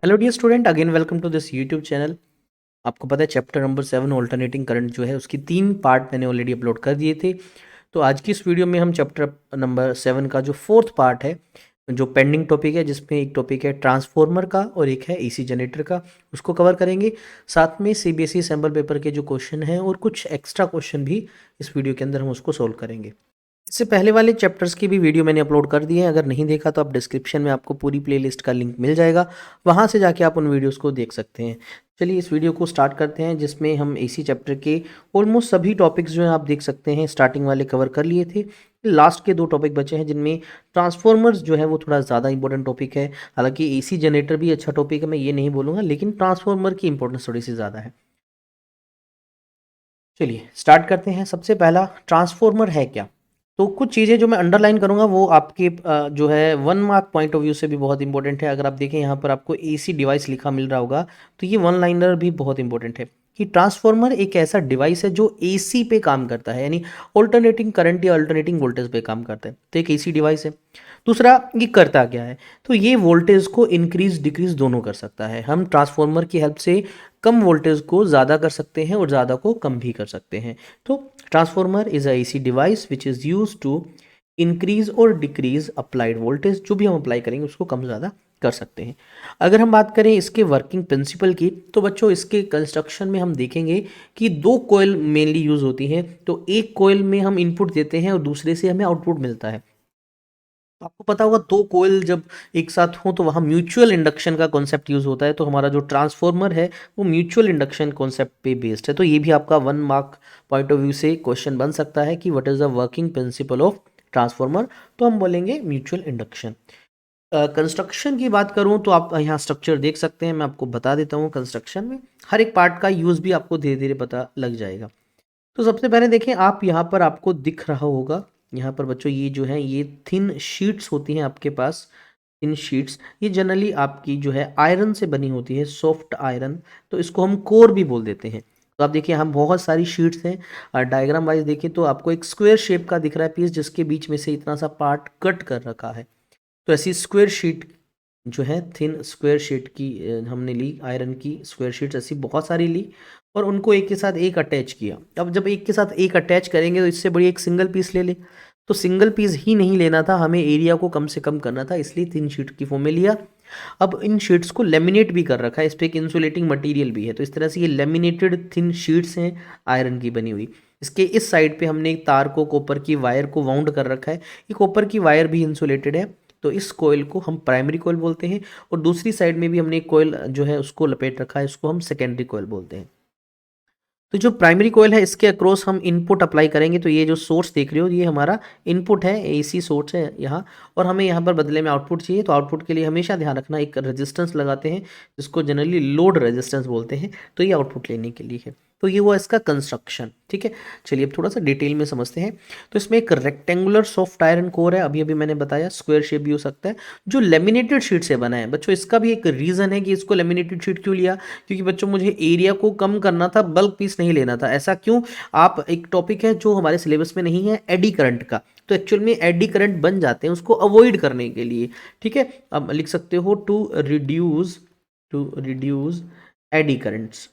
Hello dear student, again welcome to this YouTube channel. आपको पता है चैप्टर नंबर 7 ऑल्टरनेटिंग करंट जो है उसकी 3 पार्ट मैंने ऑलरेडी अपलोड कर दिए थे। तो आज की इस वीडियो में हम चैप्टर नंबर 7 का जो 4th पार्ट है, जो पेंडिंग टॉपिक है, जिसमें एक टॉपिक है ट्रांसफॉर्मर का और एक है एसी जनरेटर का, उसको कवर करेंगे। साथ में सीबीएसई सैम्पल पेपर के जो क्वेश्चन हैं और कुछ एक्स्ट्रा क्वेश्चन भी इस वीडियो के अंदर हम उसको सोल्व करेंगे। इससे पहले वाले चैप्टर्स की भी वीडियो मैंने अपलोड कर दी है, अगर नहीं देखा तो आप डिस्क्रिप्शन में आपको पूरी प्लेलिस्ट का लिंक मिल जाएगा, वहाँ से जाके आप उन वीडियोस को देख सकते हैं। चलिए इस वीडियो को स्टार्ट करते हैं, जिसमें हम एसी चैप्टर के ऑलमोस्ट सभी टॉपिक्स जो हैं आप देख सकते हैं स्टार्टिंग वाले कवर कर लिए थे। लास्ट के 2 टॉपिक बचे हैं, जिनमें ट्रांसफॉर्मर्स जो है वो थोड़ा ज़्यादा इंपॉर्टेंट टॉपिक है। हालांकि एसी जनरेटर भी अच्छा टॉपिक है, मैं ये नहीं बोलूँगा, लेकिन ट्रांसफॉर्मर की इंपॉर्टेंस थोड़ी सी ज़्यादा है। चलिए स्टार्ट करते हैं। सबसे पहला, ट्रांसफॉर्मर है क्या? तो कुछ चीज़ें जो मैं अंडरलाइन करूँगा वो आपके जो है 1 मार्क पॉइंट ऑफ व्यू से भी बहुत इंपॉर्टेंट है। अगर आप देखें यहाँ पर आपको एसी डिवाइस लिखा मिल रहा होगा, तो ये 1 लाइनर भी बहुत इंपॉर्टेंट है कि ट्रांसफॉर्मर एक ऐसा डिवाइस है जो एसी पे काम करता है, यानी ऑल्टरनेटिंग करंट या अल्टरनेटिंग वोल्टेज पे काम करता है। तो एक एसी डिवाइस है। दूसरा, ये करता क्या है? तो ये वोल्टेज को इंक्रीज डिक्रीज दोनों कर सकता है। हम ट्रांसफॉर्मर की हेल्प से कम वोल्टेज को ज़्यादा कर सकते हैं और ज़्यादा को कम भी कर सकते हैं। तो transformer is a AC device which is use to increase और डिक्रीज अप्लाइड वोल्टेज। जो भी हम अप्लाई करेंगे उसको कम ज़्यादा कर सकते हैं। अगर हम बात करें इसके वर्किंग प्रिंसिपल की, तो बच्चों इसके कंस्ट्रक्शन में हम देखेंगे कि 2 कॉइल मेनली यूज होती हैं। तो एक कॉइल में हम इनपुट देते हैं और दूसरे से हमें आउटपुट मिलता है। तो आपको पता होगा 2 कोयल जब एक साथ हों तो वहाँ म्यूचुअल इंडक्शन का कॉन्सेप्ट यूज होता है। तो हमारा जो ट्रांसफॉर्मर है वो म्यूचुअल इंडक्शन कॉन्सेप्ट पे बेस्ड है। तो ये भी आपका 1 मार्क पॉइंट ऑफ व्यू से क्वेश्चन बन सकता है कि what is the working principle of transformer. तो हम बोलेंगे म्यूचुअल इंडक्शन। कंस्ट्रक्शन की बात करूं तो आप यहाँ स्ट्रक्चर देख सकते हैं, मैं आपको बता देता हूँ। कंस्ट्रक्शन में हर एक पार्ट का यूज भी आपको धीरे धीरे पता लग जाएगा। तो सबसे पहले देखें, आप यहाँ पर आपको दिख रहा होगा, यहाँ पर बच्चों ये जो है ये थिन शीट्स होती हैं आपके पास। थिन शीट्स ये जनरली आपकी जो है आयरन से बनी होती है, सॉफ्ट आयरन। तो इसको हम कोर भी बोल देते हैं। तो आप देखिए यहाँ बहुत सारी शीट्स हैं। डायग्राम वाइज देखें तो आपको एक स्क्वायर शेप का दिख रहा है पीस, जिसके बीच में से इतना सा पार्ट कट कर रखा है। तो ऐसी स्क्वायर शीट जो है, थिन स्क्वायर शीट की हमने ली, आयरन की स्क्वायर शीट्स ऐसी बहुत सारी ली और उनको एक के साथ एक अटैच किया। अब जब एक के साथ एक अटैच करेंगे तो इससे बड़ी एक सिंगल पीस ले ले। तो सिंगल पीस ही नहीं लेना था, हमें एरिया को कम से कम करना था, इसलिए थिन शीट की फॉर्म में लिया। अब इन शीट्स को लेमिनेट भी कर रखा है, इस पर एक इंसुलेटिंग मटेरियल भी है। तो इस तरह से ये लेमिनेटेड थिन शीट्स हैं आयरन की बनी हुई। इसके इस साइड पे हमने एक तार को, कॉपर की वायर को वाउंड कर रखा है। ये कॉपर की वायर भी इंसुलेटेड है। तो इस कोयल को हम प्राइमरी कोयल बोलते हैं और दूसरी साइड में भी हमने एक कोयल जो है उसको लपेट रखा है, इसको हम सेकेंडरी कोयल बोलते हैं। तो जो प्राइमरी कोयल है इसके अक्रॉस हम इनपुट अप्लाई करेंगे। तो ये जो सोर्स देख रहे हो ये हमारा इनपुट है, एसी सोर्स है यहाँ, और हमें यहाँ पर बदले में आउटपुट चाहिए। तो आउटपुट के लिए हमेशा ध्यान रखना, एक रेजिस्टेंस लगाते हैं जिसको जनरली लोड रेजिस्टेंस बोलते हैं। तो ये आउटपुट लेने के लिए है। तो ये हुआ इसका कंस्ट्रक्शन। ठीक है, चलिए अब थोड़ा सा डिटेल में समझते हैं। तो इसमें एक रेक्टेंगुलर सॉफ्ट आयरन कोर है, अभी अभी मैंने बताया स्क्वायर शेप भी हो सकता है, जो लेमिनेटेड शीट से बना है। बच्चों इसका भी एक रीज़न है कि इसको लेमिनेटेड शीट क्यों लिया, क्योंकि बच्चों मुझे एरिया को कम करना था, बल्क पीस नहीं लेना था। ऐसा क्यों? आप एक टॉपिक है जो हमारे सिलेबस में नहीं है, एडी करंट का। तो एक्चुअल में एडी करंट बन जाते हैं, उसको अवॉइड करने के लिए। ठीक है, अब लिख सकते हो to reduce eddy currents.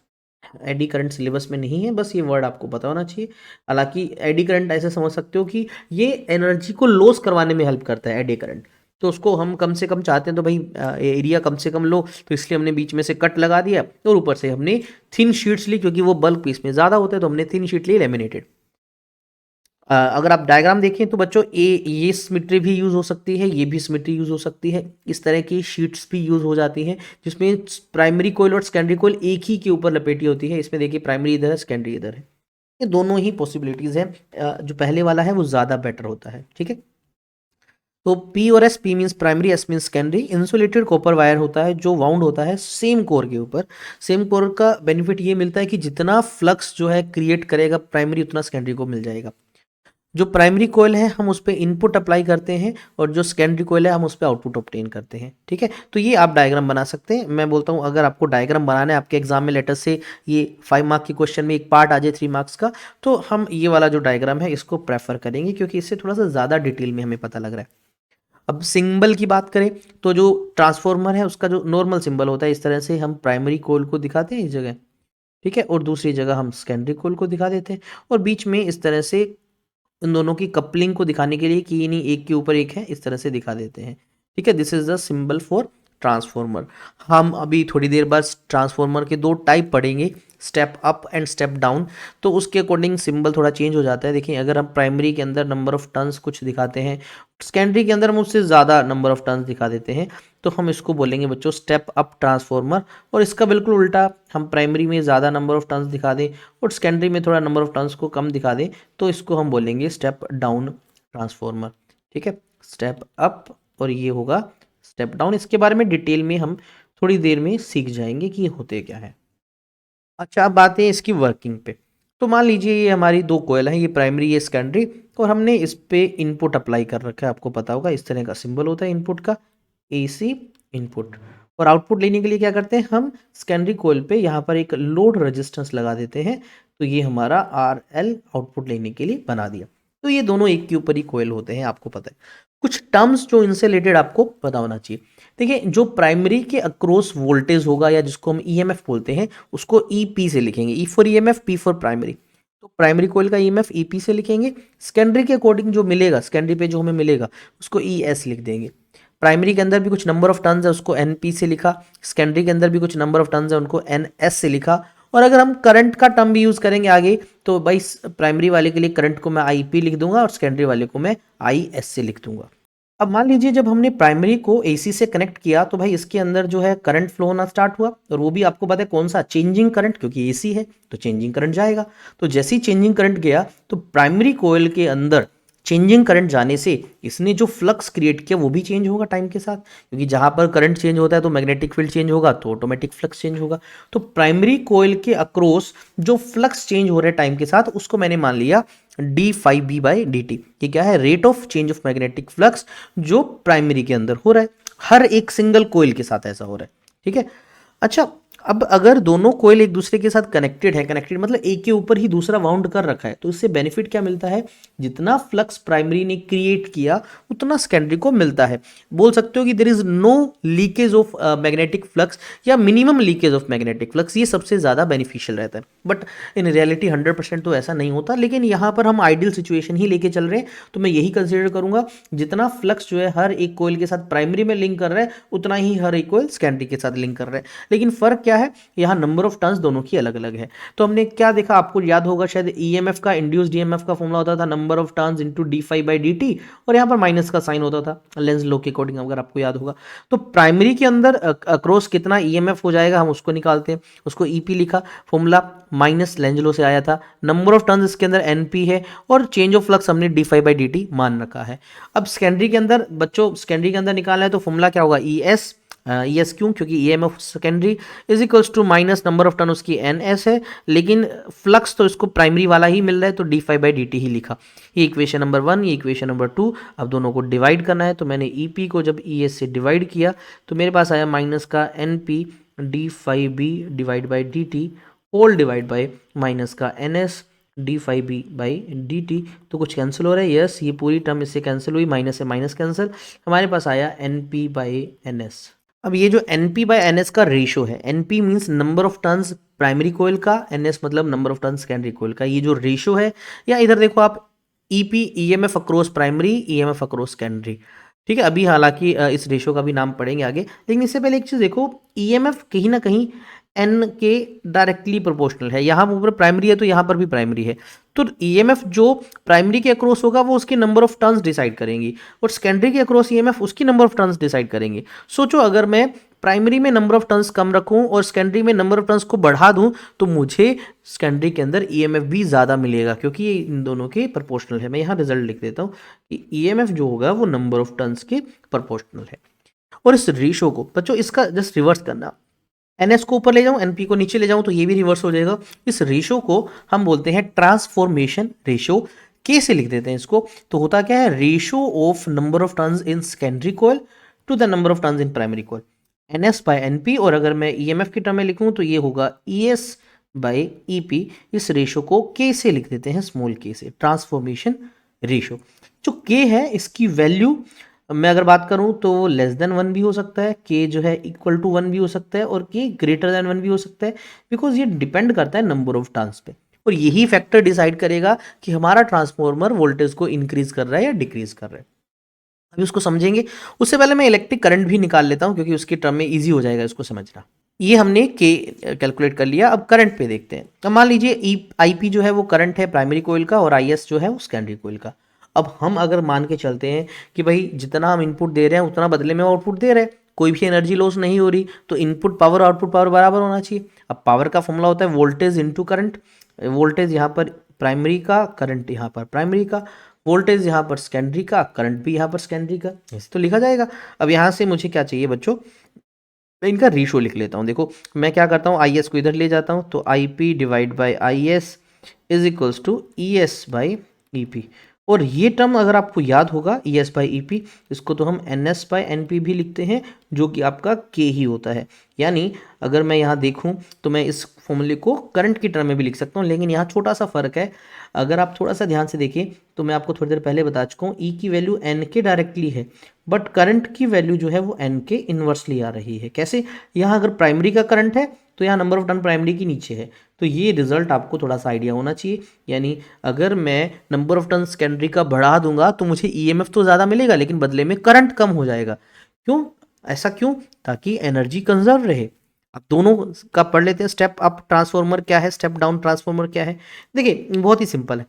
Eddy current syllabus में नहीं है, बस ये वर्ड आपको पता होना चाहिए। हालांकि एडी करंट ऐसे समझ सकते हो कि ये एनर्जी को लॉस करवाने में हेल्प करता है एडी करंट। तो उसको हम कम से कम चाहते हैं, तो भाई एरिया कम से कम लो, तो इसलिए हमने बीच में से कट लगा दिया और ऊपर से हमने थिन शीट्स ली, क्योंकि वो बल्क पीस में ज़्यादा होते हैं। तो हमने थिन शीट ली लेमिनेटेड। अगर आप डायग्राम देखें तो बच्चों ये सिमेट्री भी यूज़ हो सकती है, ये भी सिमेट्री यूज़ हो सकती है। इस तरह की शीट्स भी यूज़ हो जाती हैं जिसमें प्राइमरी कोयल और सेकेंडरी कोयल एक ही के ऊपर लपेटी होती है। इसमें देखिए प्राइमरी इधर है, सेकेंडरी इधर है। ये दोनों ही पॉसिबिलिटीज़ हैं। जो पहले वाला है वो ज़्यादा बेटर होता है। ठीक है, तो P और S, P means primary, S means secondary. Insulated copper wire होता है जो वाउंड होता है सेम कोर के ऊपर। सेम कोर का बेनिफिट ये मिलता है कि जितना फ्लक्स जो है क्रिएट करेगा प्राइमरी, उतना सेकेंडरी को मिल जाएगा। जो प्राइमरी कोयल है हम उस पर इनपुट अप्लाई करते हैं और जो सेकेंडरी कोयल है हम उस पर आउटपुट ऑब्टेन करते हैं। ठीक है, तो ये आप डायग्राम बना सकते हैं। मैं बोलता हूँ अगर आपको डायग्राम बनाना है आपके एग्जाम में, लेटर से ये 5 मार्क के क्वेश्चन में एक पार्ट आ जाए 3 मार्क्स का, तो हम ये वाला जो डायग्राम है इसको प्रेफर करेंगे, क्योंकि इससे थोड़ा सा ज़्यादा डिटेल में हमें पता लग रहा है। अब सिंबल की बात करें तो जो ट्रांसफॉर्मर है उसका जो नॉर्मल सिंबल होता है इस तरह से हम प्राइमरी कोयल को दिखाते हैं इस जगह, ठीक है, और दूसरी जगह हम सेकेंडरी कोयल को दिखा देते हैं, और बीच में इस तरह से इन दोनों की कपलिंग को दिखाने के लिए कि ये नहीं एक के ऊपर एक है इस तरह से दिखा देते हैं, ठीक है। This is the symbol for transformer. हम अभी थोड़ी देर बाद ट्रांसफॉर्मर के दो टाइप पढ़ेंगे, step up and step down, तो उसके अकॉर्डिंग सिंबल थोड़ा चेंज हो जाता है। देखिए अगर हम प्राइमरी के अंदर नंबर ऑफ टर्न्स कुछ दिखाते हैं, सेकेंडरी के अंदर हम उससे ज़्यादा नंबर ऑफ टर्न्स दिखा देते हैं, तो हम इसको बोलेंगे बच्चों स्टेप अप ट्रांसफॉर्मर। और इसका बिल्कुल उल्टा, हम प्राइमरी में ज़्यादा नंबर ऑफ टर्न्स दिखा दें और सेकेंडरी में थोड़ा नंबर ऑफ टर्न्स को कम दिखा दें, तो इसको हम बोलेंगे स्टेप डाउन ट्रांसफॉर्मर, ठीक है। स्टेप अप और ये होगा स्टेप डाउन। इसके बारे में डिटेल में हम थोड़ी देर में सीख जाएंगे कि ये होते क्या है। अच्छा अब बात है इसकी वर्किंग पे। तो मान लीजिए ये हमारी दो कोयल हैं, ये प्राइमरी ये सेकेंडरी, और हमने इस पे इनपुट अप्लाई कर रखा है। आपको पता होगा इस तरह का सिंबल होता है इनपुट का, एसी इनपुट। और आउटपुट लेने के लिए क्या करते हैं, हम सेकेंडरी कोयल पे यहाँ पर एक लोड रेजिस्टेंस लगा देते हैं, तो ये हमारा आर एल आउटपुट लेने के लिए बना दिया। तो ये दोनों एक के ऊपर ही कोयल होते हैं, आपको पता है। कुछ टर्म्स जो इनसे रिलेटेड आपको पता होना चाहिए। देखिए जो प्राइमरी के अक्रॉस वोल्टेज होगा या जिसको हम ईएमएफ बोलते हैं, उसको ईपी से लिखेंगे, E for EMF, P for primary. तो प्राइमरी कोयल का ईएमएफ ईपी से लिखेंगे। सेकेंडरी के अकॉर्डिंग जो मिलेगा, सेकेंडरी पे जो हमें मिलेगा उसको ईएस लिख देंगे। प्राइमरी के अंदर भी कुछ नंबर ऑफ टर्न्स है उसको एनपी से लिखा, सेकेंडरी के अंदर भी कुछ नंबर ऑफ टर्न्स है उनको एनएस से लिखा। और अगर हम करंट का टर्म भी यूज करेंगे आगे, तो भाई प्राइमरी वाले के लिए करंट को मैं आईपी लिख दूंगा और सेकेंडरी वाले को मैं आईएस से लिख दूंगा। अब मान लीजिए जब हमने प्राइमरी को एसी से कनेक्ट किया, तो भाई इसके अंदर जो है करंट फ्लो होना स्टार्ट हुआ, और वो भी आपको पता है कौन सा, चेंजिंग करंट, क्योंकि एसी है तो चेंजिंग करंट जाएगा। तो जैसे ही चेंजिंग करंट गया, तो प्राइमरी कोयल के अंदर चेंजिंग करंट जाने से इसने जो फ्लक्स क्रिएट किया वो भी चेंज होगा टाइम के साथ, क्योंकि जहां पर करंट चेंज होता है तो मैग्नेटिक फील्ड चेंज होगा, तो ऑटोमेटिक फ्लक्स चेंज होगा। तो प्राइमरी कोयल के अक्रॉस जो फ्लक्स चेंज हो रहा है टाइम के साथ, उसको मैंने मान लिया d five B by D t. ये क्या है, rate of change of magnetic flux जो प्राइमरी के अंदर हो रहा है, हर एक सिंगल कोयल के साथ ऐसा हो रहा है, ठीक है। अच्छा अब अगर दोनों कोयल एक दूसरे के साथ कनेक्टेड है, कनेक्टेड मतलब एक के ऊपर ही दूसरा वाउंड कर रखा है, तो इससे बेनिफिट क्या मिलता है, जितना फ्लक्स प्राइमरी ने क्रिएट किया उतना सेकेंडरी को मिलता है। बोल सकते हो कि there is no leakage of magnetic flux या minimum leakage of magnetic flux, ये सबसे ज़्यादा बेनिफिशियल रहता है। बट इन रियलिटी 100% तो ऐसा नहीं होता, लेकिन यहाँ पर हम आइडियल सिचुएशन ही लेके चल रहे हैं, तो मैं यही कंसिडर करूंगा जितना फ्लक्स जो है हर एक कोयल के साथ प्राइमरी में लिंक कर रहा है, उतना ही हर एक कोयल सेकेंडरी के साथ लिंक कर रहा है। लेकिन फर्क क्या है, यहाँ नंबर ऑफ टर्न्स दोनों की अलग अलग है। तो हमने क्या देखा, आपको याद होगा शायद, ईएमएफ का, इंड्यूस्ड ईएमएफ का फॉर्मूला होता था number of turns into D five by D T, और यहाँ पर माइनस का साइन होता था लेंज लॉ के अकॉर्डिंग, अगर आपको याद होगा। तो प्राइमरी के अंदर अक्रॉस कितना ईएमएफ हो जाएगा, हम उसको निकालते हैं, उसको ईपी लिखा, फॉर्मूला माइनस लेंज लॉ से आया था। नंबर ऑफ टर्न्स इसके अंदर एनपी है, और चेंज ऑफ फ्लक्स हमने D five by D T मान रखा है। अब सेकेंडरी के अंदर बच्चों, सेकेंडरी के अंदर निकालना है तो फॉर्मूला क्या होगा, ई एस, यस क्यों, क्योंकि e m of secondary is equals to minus number of turn उसकी एन एस है, लेकिन फ्लक्स तो इसको प्राइमरी वाला ही मिल रहा है, तो D five by D T ही लिखा। ये इक्वेशन नंबर 1, ये इक्वेशन नंबर 2। अब दोनों को डिवाइड करना है, तो मैंने ई पी को जब ई एस से डिवाइड किया, तो मेरे पास आया माइनस का N P D five B divide by D T whole divide by minus का N S D five B by D T. तो कुछ कैंसिल हो रहा है, यस ये पूरी टर्म इससे कैंसिल हुई, माइनस से माइनस कैंसिल, हमारे पास आया n p by n s. अब ये जो NP बाय NS का रेशो है, NP means number of turns primary coil का, NS मतलब number of turns secondary coil का, ये जो रेशो है, या इधर देखो आप EP EMF across primary, EMF across secondary, ठीक है। अभी हालांकि इस रेशो का भी नाम पढ़ेंगे आगे, लेकिन इससे पहले एक चीज़ देखो, EMF कहीं ना कहीं N के डायरेक्टली प्रोपोर्शनल है। यहाँ ऊपर प्राइमरी है तो यहाँ पर भी प्राइमरी है, तो EMF जो प्राइमरी के अक्रॉस होगा वो उसके नंबर ऑफ टर्न्स डिसाइड करेंगी, और सेकेंडरी के अक्रॉस EMF उसकी नंबर ऑफ टर्न्स डिसाइड करेंगे। सोचो अगर मैं प्राइमरी में नंबर ऑफ टर्न्स कम रखूं और सेकेंडरी में नंबर ऑफ टर्न्स को बढ़ा दूं, तो मुझे सेकेंडरी के अंदर EMF भी ज़्यादा मिलेगा, क्योंकि ये इन दोनों के प्रोपोर्शनल है। मैं यहाँ रिजल्ट लिख देता हूँ कि EMF जो होगा वो नंबर ऑफ टर्न्स के प्रोपोर्शनल है। और इस रेशो को बच्चों इसका जस्ट रिवर्स करना, NS को ऊपर ले जाऊं, NP को नीचे ले जाऊं, तो ये भी रिवर्स हो जाएगा। इस रेशो को हम बोलते हैं ट्रांसफॉर्मेशन रेशो, K से लिख देते हैं इसको। तो होता क्या है, ratio of number of turns in secondary coil to the number of turns in primary coil, NS by NP। और अगर मैं EMF की टर्म में लिखूं तो ये होगा ES बाय EP। इस रेशो को K से लिख देते हैं, स्मॉल k से, ट्रांसफॉर्मेशन रेशो। जो K है इसकी वैल्यू मैं अगर बात करूँ तो वो लेस देन 1 भी हो सकता है, के जो है इक्वल टू 1 भी हो सकता है और के ग्रेटर देन 1 भी हो सकता है, बिकॉज़ ये डिपेंड करता है नंबर ऑफ टर्न्स पे और यही फैक्टर डिसाइड करेगा कि हमारा ट्रांसफार्मर वोल्टेज को इंक्रीज़ कर रहा है या डिक्रीज़ कर रहा है। अभी उसको समझेंगे, उससे पहले मैं इलेक्ट्रिक करंट भी निकाल लेता हूँ क्योंकि उसकी टर्म में ईज़ी हो जाएगा इसको समझना। ये हमने के कैलकुलेट कर लिया, अब करंट पे देखते हैं। अब मान लीजिए आईपी जो है वो करंट है प्राइमरी कोइल का और आईएस जो है वो सेकेंडरी कोइल का। अब हम अगर मान के चलते हैं कि भाई जितना हम इनपुट दे रहे हैं उतना बदले में आउटपुट दे रहे हैं, कोई भी एनर्जी लॉस नहीं हो रही, तो इनपुट पावर आउटपुट पावर बराबर होना चाहिए। अब पावर का फॉर्मूला होता है वोल्टेज इंटू करंट। वोल्टेज यहाँ पर प्राइमरी का, करंट यहाँ पर प्राइमरी का, वोल्टेज यहाँ पर सेकेंडरी का, करंट भी यहाँ पर सेकेंडरी का, ऐसे तो लिखा जाएगा। अब यहाँ से मुझे क्या चाहिए बच्चों, मैं इनका रेशो लिख लेता हूँ। देखो मैं क्या करता हूँ, आई एस को इधर ले जाता हूँ, तो i p divide by i s is equals to e s by e p. और ये टर्म अगर आपको याद होगा e s by e p, इसको तो हम n s by n p भी लिखते हैं, जो कि आपका के ही होता है। यानी अगर मैं यहाँ देखूँ तो मैं इस फॉर्मूले को करंट की टर्म में भी लिख सकता हूँ, लेकिन यहाँ छोटा सा फर्क है। अगर आप थोड़ा सा ध्यान से देखिए तो मैं आपको थोड़ी देर पहले बता चुका हूँ, ई की वैल्यू एन के डायरेक्टली है, बट करंट की वैल्यू जो है वो एन के इन्वर्सली आ रही है। कैसे, यहाँ अगर प्राइमरी का करंट है तो यहाँ नंबर ऑफ टर्न प्राइमरी की नीचे है, तो ये रिजल्ट आपको थोड़ा सा आइडिया होना चाहिए। यानी अगर मैं नंबर ऑफ टर्न सेकेंडरी का बढ़ा दूंगा तो मुझे ईएमएफ तो ज़्यादा मिलेगा लेकिन बदले में करंट कम हो जाएगा। क्यों, ऐसा क्यों, ताकि एनर्जी कंजर्व रहे। अब दोनों का पढ़ लेते हैं, स्टेप अप ट्रांसफार्मर क्या है, स्टेप डाउन ट्रांसफार्मर क्या है। देखिए बहुत ही सिंपल है।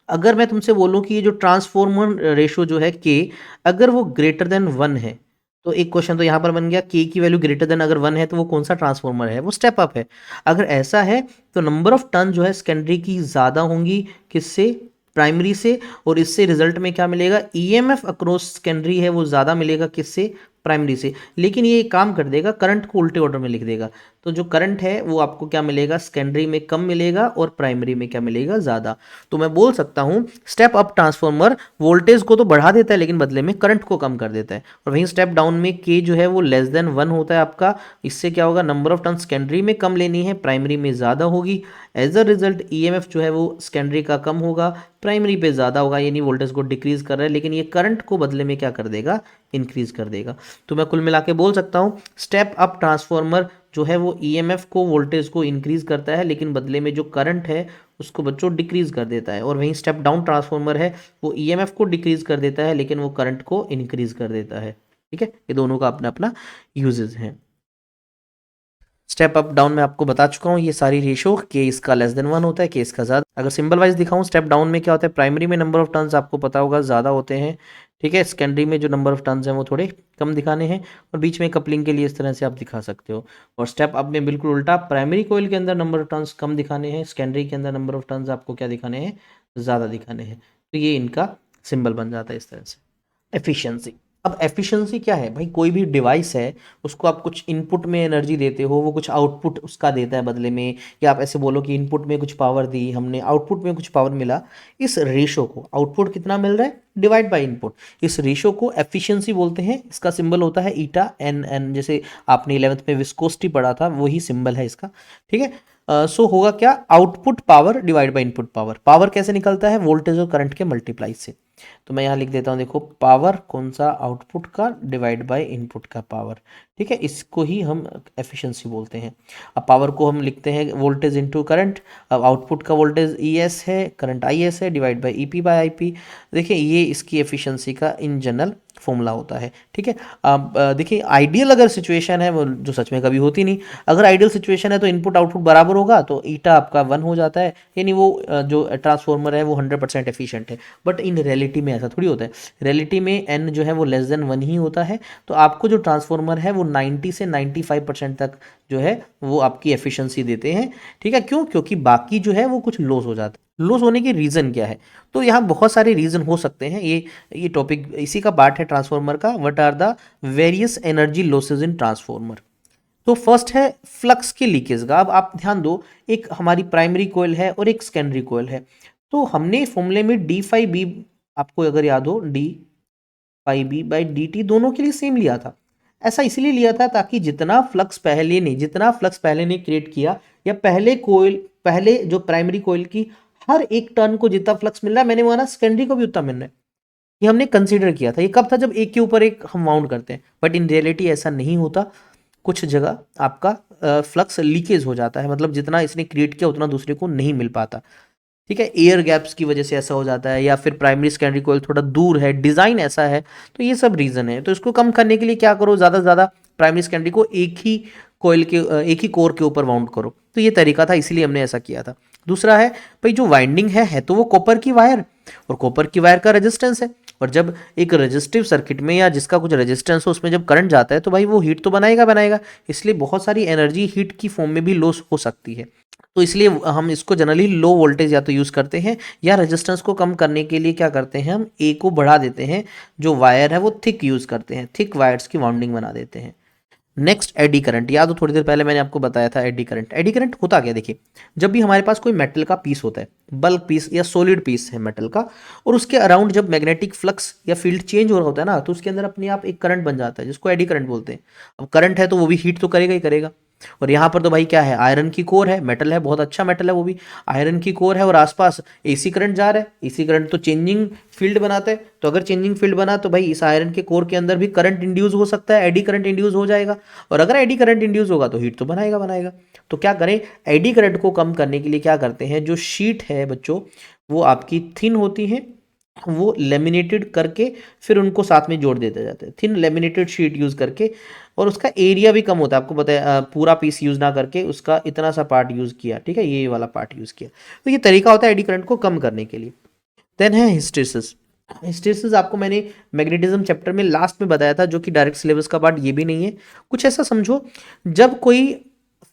अगर मैं तुमसे बोलूं कि ये जो ट्रांसफॉर्मर रेशो जो है के, अगर वो ग्रेटर देन 1 है, तो एक क्वेश्चन तो यहाँ पर बन गया, के की वैल्यू ग्रेटर देन अगर 1 है तो वो कौन सा ट्रांसफॉर्मर है, वो स्टेप अप है। अगर ऐसा है तो नंबर ऑफ टर्न जो है सेकेंडरी की ज़्यादा होंगी किससे, प्राइमरी से, और इससे रिजल्ट में क्या मिलेगा, ईएमएफ अक्रॉस सेकेंडरी है वो ज़्यादा मिलेगा किससे, प्राइमरी से। लेकिन ये काम कर देगा, करंट को उल्टे ऑर्डर में लिख देगा, तो जो करंट है वो आपको क्या मिलेगा, सेकेंडरी में कम मिलेगा और प्राइमरी में क्या मिलेगा, ज़्यादा। तो मैं बोल सकता हूँ स्टेप अप ट्रांसफार्मर वोल्टेज को तो बढ़ा देता है लेकिन बदले में करंट को कम कर देता है। और वहीं स्टेप डाउन में के जो है वो लेस देन 1 होता है आपका। इससे क्या होगा, नंबर ऑफ टर्न सेकेंडरी में कम लेनी है, प्राइमरी में ज़्यादा होगी। एज अ रिजल्ट ईएमएफ जो है वो सेकेंडरी का कम होगा, प्राइमरी पे ज़्यादा होगा, यानी वोल्टेज को डिक्रीज कर रहा है, लेकिन ये करंट को बदले में क्या कर देगा, इंक्रीज कर देगा। तो मैं कुल मिला के बोल सकता हूँ स्टेप अप ट्रांसफार्मर जो है वो ईएमएफ को, वोल्टेज को इंक्रीज करता है, लेकिन बदले में जो करंट है उसको बच्चों डिक्रीज कर देता है। और वहीं स्टेप डाउन ट्रांसफार्मर है वो ईएमएफ को डिक्रीज कर देता है लेकिन वो करंट को इंक्रीज कर देता है। ठीक है, ये दोनों का अपना अपना यूजेस है। स्टेप अप डाउन में आपको बता चुका हूँ ये सारी रेशो, के इसका लेस देन 1 होता है, के इसका ज़्यादा। अगर सिंबल वाइज दिखाऊं, स्टेप डाउन में क्या होता है, प्राइमरी में नंबर ऑफ टर्न्स आपको पता होगा ज़्यादा होते हैं, ठीक है। सेकेंडरी में जो नंबर ऑफ टर्न्स हैं वो थोड़े कम दिखाने हैं, और बीच में कपलिंग के लिए इस तरह से आप दिखा सकते हो। और स्टेप अप में बिल्कुल उल्टा, प्राइमरी कोइल के अंदर नंबर ऑफ टर्न्स कम दिखाने हैं, सेकेंडरी के अंदर नंबर ऑफ टर्न्स आपको क्या दिखाने हैं, ज़्यादा दिखाने हैं। तो ये इनका सिंबल बन जाता है इस तरह से। एफिशिएंसी, अब एफिशिएंसी क्या है भाई, कोई भी डिवाइस है उसको आप कुछ इनपुट में एनर्जी देते हो, वो कुछ आउटपुट उसका देता है बदले में, या आप ऐसे बोलो कि इनपुट में कुछ पावर दी हमने, आउटपुट में कुछ पावर मिला। इस रेशो को, आउटपुट कितना मिल रहा है डिवाइड बाय इनपुट, इस रेशो को एफिशिएंसी बोलते हैं। इसका सिंबल होता है ईटा एन एन, जैसे आपने 11th में विस्कोसिटी पढ़ा था वही सिंबल है इसका, ठीक है। सो होगा क्या, output power divide by input power. Power कैसे निकलता है, वोल्टेज और करंट के मल्टीप्लाई से। तो मैं यहाँ लिख देता हूँ, देखो पावर कौन सा, आउटपुट का डिवाइड बाय इनपुट का पावर, ठीक है। इसको ही हम एफिशिएंसी बोलते हैं। अब पावर को हम लिखते हैं वोल्टेज इंटू करंट। अब आउटपुट का वोल्टेज ई एस है, करंट आई एस है, divide by e P by I P. देखिए ये इसकी एफिशिएंसी का इन जनरल फॉर्मूला होता है, ठीक है। अब देखिए आइडियल अगर सिचुएशन है, वो जो सच में कभी होती नहीं, अगर आइडियल सिचुएशन है तो इनपुट आउटपुट बराबर होगा तो ईटा आपका 1 हो जाता है, यानी वो जो ट्रांसफॉर्मर है वो 100% एफिशिएंट है। बट इन रियलिटी में ऐसा थोड़ी होता है, रियलिटी में एन जो है वो लेस देन 1 ही होता है। तो आपको जो ट्रांसफॉर्मर है वो 90 से 95% तक जो है वो आपकी एफिशिएंसी देते हैं, ठीक है। क्यों, क्योंकि बाकी जो है वो कुछ लॉस हो जाता है। लॉस होने के रीज़न क्या है, तो यहाँ बहुत सारे रीज़न हो सकते हैं। ये टॉपिक इसी का पार्ट है ट्रांसफॉर्मर का, what are the various energy losses in transformer. तो फर्स्ट है फ्लक्स की लीकेज का। अब आप ध्यान दो, एक हमारी प्राइमरी कोयल है और एक सेकेंडरी कोयल है। तो हमने फॉर्मूले में डी फाई बी, आपको अगर याद हो, d phi b by D t दोनों के लिए सेम लिया था। ऐसा इसलिए लिया था ताकि जितना फ्लक्स पहले ने क्रिएट किया, या पहले जो प्राइमरी कोयल की हर एक टर्न को जितना फ्लक्स मिल रहा है, मैंने माना सेकेंडरी को भी उतना मिल रहा है। ये हमने कंसीडर किया था। ये कब था? जब एक के ऊपर एक हम माउंट करते हैं, बट इन रियलिटी ऐसा नहीं होता। कुछ जगह आपका फ्लक्स लीकेज हो जाता है, मतलब जितना इसने क्रिएट किया उतना दूसरे को नहीं मिल पाता। ठीक है, एयर गैप्स की वजह से ऐसा हो जाता है, या फिर प्राइमरी सेकेंडरी कोयल थोड़ा दूर है, डिज़ाइन ऐसा है, तो ये सब रीज़न है। तो इसको कम करने के लिए क्या करो, ज़्यादा से ज़्यादा प्राइमरी सेकेंडरी को एक ही कोयल के एक ही कोर के ऊपर माउंट करो। तो ये तरीका था, इसीलिए हमने ऐसा किया था। दूसरा है भाई, जो वाइंडिंग है तो वो कॉपर की वायर, और कॉपर की वायर का रेजिस्टेंस है, और जब एक रेजिस्टिव सर्किट में या जिसका कुछ रेजिस्टेंस हो उसमें जब करंट जाता है तो भाई वो हीट तो बनाएगा बनाएगा, इसलिए बहुत सारी एनर्जी हीट की फॉर्म में भी लॉस हो सकती है। तो इसलिए हम इसको जनरली लो वोल्टेज या तो यूज़ करते हैं, या रेजिस्टेंस को कम करने के लिए क्या करते हैं, हम ए को बढ़ा देते हैं, जो वायर है वो थिक यूज़ करते हैं, थिक वायर्स की वाउंडिंग बना देते हैं। नेक्स्ट एडी करंट, याद हो थोड़ी देर पहले मैंने आपको बताया था एडी करंट। एडी करंट होता क्या, देखिए, जब भी हमारे पास कोई मेटल का पीस होता है, बल्क पीस या सॉलिड पीस है मेटल का, और उसके अराउंड जब मैग्नेटिक फ्लक्स या फील्ड चेंज हो रहा होता है ना, तो उसके अंदर अपने आप एक करंट बन जाता है, जिसको एडी करंट बोलते हैं। अब करंट है तो वो भी हीट तो करेगा ही करेगा। और यहाँ पर तो भाई क्या है, आयरन की कोर है, मेटल है, बहुत अच्छा मेटल है वो भी, आयरन की कोर है, और आसपास एसी करंट जा रहा है। एसी करंट तो चेंजिंग फील्ड बनाता है, तो अगर चेंजिंग फील्ड बना तो भाई इस आयरन के कोर के अंदर भी करंट इंड्यूस हो सकता है, एडी करंट इंड्यूस हो जाएगा, और अगर एडी करंट इंड्यूस होगा तो हीट तो बनाएगा बनाएगा। तो क्या करें, एडी करंट को कम करने के लिए क्या करते हैं, जो शीट है बच्चों वो आपकी थिन होती है, वो लेमिनेटेड करके फिर उनको साथ में जोड़ देते जाते हैं, थिन लेमिनेटेड शीट यूज़ करके, और उसका एरिया भी कम होता है, आपको पता है, पूरा पीस यूज़ ना करके उसका इतना सा पार्ट यूज़ किया, ठीक है, ये वाला पार्ट यूज़ किया। तो ये तरीका होता है एडी करंट को कम करने के लिए। देन है हिस्टेरिसिस। हिस्टेरिसिस आपको मैंने मैग्नेटिज्म चैप्टर में लास्ट में बताया था, जो कि डायरेक्ट सिलेबस का पार्ट ये भी नहीं है। कुछ ऐसा समझो, जब कोई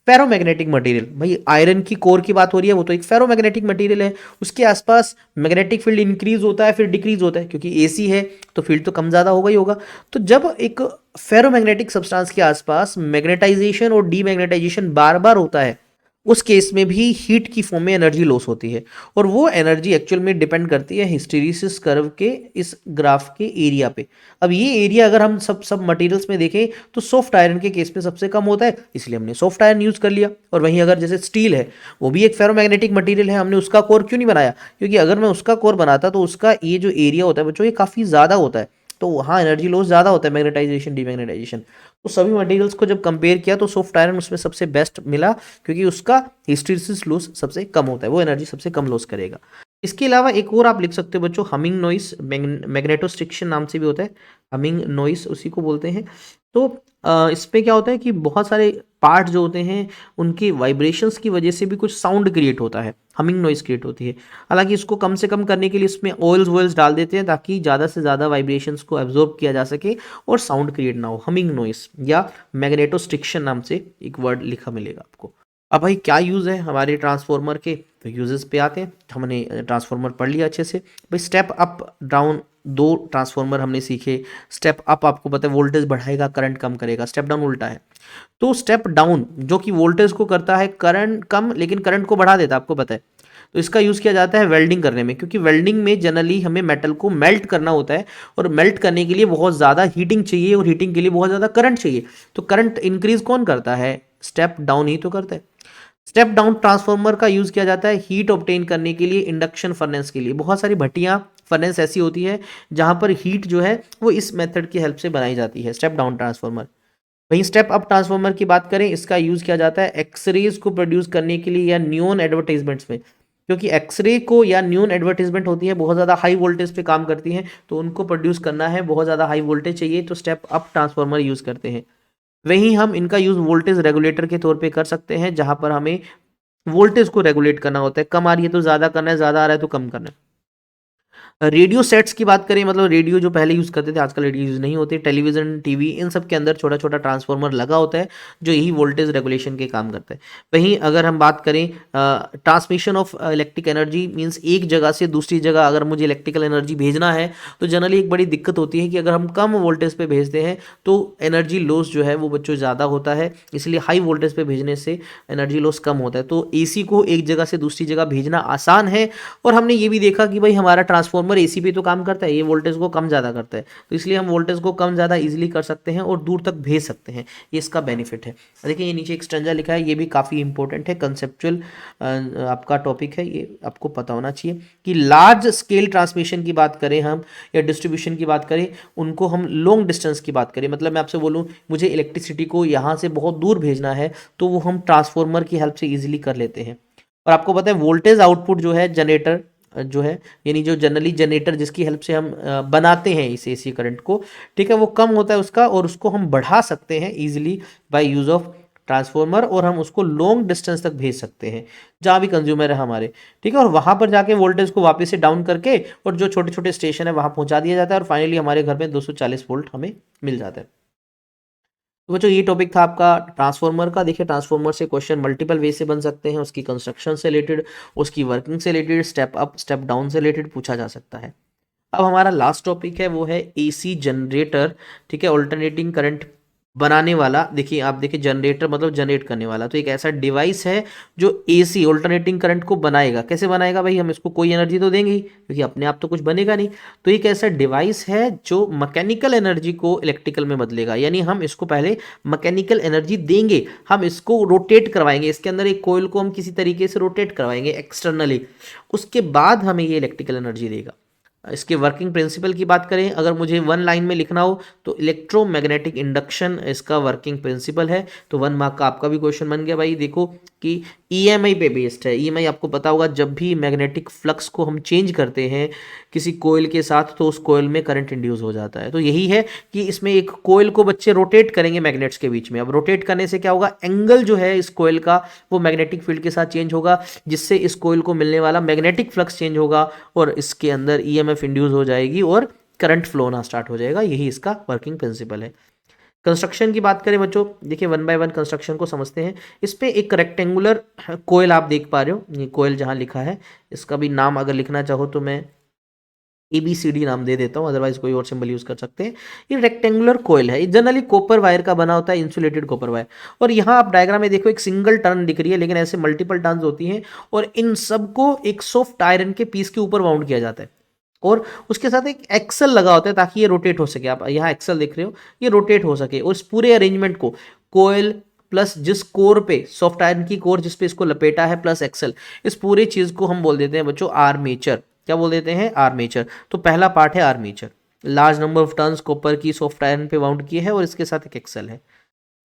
फेरोमैग्नेटिक मटेरियल, भाई आयरन की कोर की बात हो रही है, वो तो एक फेरोमैग्नेटिक मटेरियल है, उसके आसपास मैग्नेटिक फील्ड इंक्रीज होता है फिर डिक्रीज होता है, क्योंकि एसी है तो फील्ड तो कम ज़्यादा होगा ही होगा। तो जब एक फेरोमैग्नेटिक सब्सटेंस के आसपास मैग्नेटाइजेशन और डीमैग्नेटाइजेशन बार बार होता है, उस केस में भी हीट की फॉर्म में एनर्जी लॉस होती है, और वो एनर्जी एक्चुअल में डिपेंड करती है हिस्टेरिसिस कर्व के इस ग्राफ के एरिया पे। अब ये एरिया अगर हम सब मटेरियल्स में देखें तो सॉफ्ट आयरन के केस में सबसे कम होता है, इसलिए हमने सॉफ्ट आयरन यूज़ कर लिया। और वहीं अगर जैसे स्टील है, वो भी एक फेरोमैग्नेटिक मटेरियल है, हमने उसका कोर क्यों नहीं बनाया, क्योंकि अगर मैं उसका कोर बनाता तो उसका ये जो एरिया होता है बच्चों, ये काफ़ी ज़्यादा होता है, तो वहाँ एनर्जी लॉस ज़्यादा होता है, मैग्नेटाइजेशन डीमैग्नेटाइजेशन। तो सभी मटेरियल्स को जब कंपेयर किया तो सॉफ्ट आयरन उसमें सबसे बेस्ट मिला, क्योंकि उसका हिस्टेरिसिस लॉस सबसे कम होता है, वो एनर्जी सबसे कम लॉस करेगा। इसके अलावा एक और आप लिख सकते हो बच्चों, हमिंग नॉइस, मैग्नेटोस्ट्रिक्शन नाम से भी होता है, हमिंग नॉइस उसी को बोलते हैं। तो इसमें क्या होता है कि बहुत सारे पार्ट जो होते हैं उनकी वाइब्रेशंस की वजह से भी कुछ साउंड क्रिएट होता है, हमिंग नॉइस क्रिएट होती है। हालांकि इसको कम से कम करने के लिए इसमें ऑयल्स वॉयल्स डाल देते हैं, ताकि ज़्यादा से ज़्यादा वाइब्रेशंस को एब्जॉर्ब किया जा सके और साउंड क्रिएट ना हो। हमिंग नॉइस या मैग्नेटोस्ट्रिक्शन नाम से एक वर्ड लिखा मिलेगा आपको। अब भाई क्या यूज़ है हमारे ट्रांसफार्मर के, तो यूजेस पे आते हैं। हमने ट्रांसफार्मर पढ़ लिया अच्छे से। भाई स्टेप अप डाउन दो ट्रांसफार्मर हमने सीखे। स्टेप अप आपको पता है वोल्टेज बढ़ाएगा, करंट कम करेगा, स्टेप डाउन उल्टा है। तो स्टेप डाउन जो कि वोल्टेज को करता है करंट कम, लेकिन करंट को बढ़ा देता है, आपको पता है। तो इसका यूज़ किया जाता है वेल्डिंग करने में, क्योंकि वेल्डिंग में जनरली हमें मेटल को मेल्ट करना होता है, और मेल्ट करने के लिए बहुत ज़्यादा हीटिंग चाहिए, और हीटिंग के लिए बहुत ज़्यादा करंट चाहिए। तो करंट इंक्रीज कौन करता है, स्टेप डाउन ही तो करता है। स्टेप डाउन ट्रांसफार्मर का यूज़ किया जाता है हीट ऑब्टेन करने के लिए, इंडक्शन फर्नेस के लिए। बहुत सारी भट्टियाँ फर्नेस ऐसी होती है जहाँ पर हीट जो है वो इस मेथड की हेल्प से बनाई जाती है, स्टेप डाउन ट्रांसफार्मर। वहीं स्टेप अप ट्रांसफार्मर की बात करें, इसका यूज़ किया जाता है एक्सरेज को प्रोड्यूस करने के लिए या न्यून एडवर्टाइजमेंट्स में, क्योंकि एक्सरे को या न्यून एडवर्टाइजमेंट होती है बहुत ज़्यादा हाई वोल्टेज पे काम करती हैं, तो उनको प्रोड्यूस करना है, बहुत ज़्यादा हाई वोल्टेज चाहिए, तो स्टेप अप ट्रांसफार्मर यूज़ करते हैं। वहीं हम इनका यूज़ वोल्टेज रेगुलेटर के तौर पे कर सकते हैं, जहां पर हमें वोल्टेज को रेगुलेट करना होता है, कम आ रही है तो ज़्यादा करना है, ज़्यादा आ रहा है तो कम करना है। रेडियो सेट्स की बात करें, मतलब रेडियो जो पहले यूज़ करते थे, आजकल रेडियो यूज़ नहीं होते। टेलीविज़न, टीवी, इन सब के अंदर छोटा छोटा ट्रांसफार्मर लगा होता है, जो यही वोल्टेज रेगुलेशन के काम करता है। वहीं अगर हम बात करें transmission of electric energy, means एक जगह से दूसरी जगह अगर मुझे इलेक्ट्रिकल एनर्जी भेजना है, तो जनरली एक बड़ी दिक्कत होती है कि अगर हम कम वोल्टेज पे भेजते हैं तो एनर्जी लॉस जो है वो बच्चों ज़्यादा होता है, इसलिए हाई वोल्टेज पे भेजने से एनर्जी लॉस कम होता है। तो एसी को एक जगह से दूसरी जगह भेजना आसान है, और हमने ये भी देखा कि भाई हमारा ट्रांसफार्मर ट्रांसफॉर्मर एसी पे तो काम करता है, ये वोल्टेज को कम ज़्यादा करता है, तो इसलिए हम वोल्टेज को कम ज़्यादा इजीली कर सकते हैं और दूर तक भेज सकते हैं, ये इसका बेनिफिट है। देखिए ये नीचे एक स्ट्रेंजा लिखा है, ये भी काफ़ी इंपॉर्टेंट है, कंसेप्चुअल आपका टॉपिक है, ये आपको पता होना चाहिए कि लार्ज स्केल ट्रांसमिशन की बात करें हम या डिस्ट्रीब्यूशन की बात करें, उनको हम लॉन्ग डिस्टेंस की बात करें, मतलब मैं आपसे बोलूँ मुझे इलेक्ट्रिसिटी को यहाँ से बहुत दूर भेजना है तो वो हम ट्रांसफॉर्मर की हेल्प से ईजिली कर लेते हैं। और आपको पता है वोल्टेज आउटपुट जो है जनरेटर जो है, यानी जो जनरली जनरेटर जिसकी हेल्प से हम बनाते हैं इस एसी करंट को, ठीक है, वो कम होता है उसका, और उसको हम बढ़ा सकते हैं easily by use of transformer, और हम उसको लॉन्ग डिस्टेंस तक भेज सकते हैं जहाँ भी कंज्यूमर है हमारे, ठीक है, और वहाँ पर जाके वोल्टेज को वापस से डाउन करके और जो छोटे छोटे स्टेशन है वहाँ पहुँचा दिया जाता है, और फाइनली हमारे घर में 240 वोल्ट हमें मिल जाता है। तो बच्चों ये टॉपिक था आपका ट्रांसफॉर्मर का। देखिए ट्रांसफॉर्मर से क्वेश्चन मल्टीपल वे से बन सकते हैं, उसकी कंस्ट्रक्शन से रिलेटेड, उसकी वर्किंग से related, step up step down से रिलेटेड पूछा जा सकता है। अब हमारा लास्ट टॉपिक है वो है एसी जनरेटर, ठीक है, ऑल्टरनेटिंग करंट बनाने वाला। देखिए आप देखिए जनरेटर मतलब जनरेट करने वाला, तो एक ऐसा डिवाइस है जो एसी ऑल्टरनेटिंग करंट को बनाएगा। कैसे बनाएगा भाई, हम इसको कोई एनर्जी तो देंगे ही, क्योंकि अपने आप तो कुछ बनेगा नहीं, तो एक ऐसा डिवाइस है जो मैकेनिकल एनर्जी को इलेक्ट्रिकल में बदलेगा, यानी हम इसको पहले मैकेनिकल एनर्जी देंगे, हम इसको रोटेट करवाएंगे, इसके अंदर एक कोयल को हम किसी तरीके से रोटेट करवाएंगे एक्सटर्नली, उसके बाद हमें ये इलेक्ट्रिकल एनर्जी देगा। इसके वर्किंग प्रिंसिपल की बात करें, अगर मुझे वन लाइन में लिखना हो तो इलेक्ट्रोमैग्नेटिक इंडक्शन इसका वर्किंग प्रिंसिपल है। तो 1 मार्क का आपका भी क्वेश्चन बन गया भाई। देखो कि ईएमआई पे बेस्ड है, ईएमआई आपको पता होगा जब भी मैग्नेटिक फ्लक्स को हम चेंज करते हैं किसी कोयल के साथ तो उस कोयल में करंट इंड्यूस हो जाता है। तो यही है कि इसमें एक कोयल को बच्चे रोटेट करेंगे मैग्नेट्स के बीच में। अब रोटेट करने से क्या होगा, एंगल जो है इस कोयल का वो मैग्नेटिक फील्ड के साथ चेंज होगा, जिससे इस कोयल को मिलने वाला मैग्नेटिक फ्लक्स चेंज होगा और इसके अंदर ईएमएफ इंड्यूस हो जाएगी और करंट फ्लो होना स्टार्ट हो जाएगा। यही इसका वर्किंग प्रिंसिपल है। कंस्ट्रक्शन की बात करें बच्चों, देखिए 1 बाय 1 कंस्ट्रक्शन को समझते हैं। इस पे एक रेक्टेंगुलर कोयल आप देख पा रहे हो, ये कोयल जहां लिखा है इसका भी नाम अगर लिखना चाहो तो मैं ABCD नाम दे देता हूँ, अदरवाइज कोई और सिंबल यूज कर सकते हैं। ये रेक्टेंगुलर कोयल है, जनरली कॉपर वायर का बना होता है, इंसुलेटेड कॉपर वायर। और यहाँ आप डायग्राम में देखो एक सिंगल टर्न दिख रही है, लेकिन ऐसे मल्टीपल टर्न्स होती हैं और इन सबको एक सॉफ्ट आयरन के पीस के ऊपर वाउंड किया जाता है और उसके साथ एक एक्सल लगा होता है ताकि ये रोटेट हो सके। आप यहाँ एक्सल देख रहे हो, ये रोटेट हो सके। और इस पूरे अरेंजमेंट को कोयल प्लस जिस कोर पे सॉफ्ट आयरन की कोर जिस पे इसको लपेटा है प्लस एक्सल, इस पूरी चीज को हम बोल देते हैं बच्चों आर्मेचर। क्या बोल देते हैं, आर्मेचर। तो पहला पार्ट है armature, large number of turns copper की सॉफ्ट आयरन पे वाउंड किए है और इसके साथ एक एक्सल है।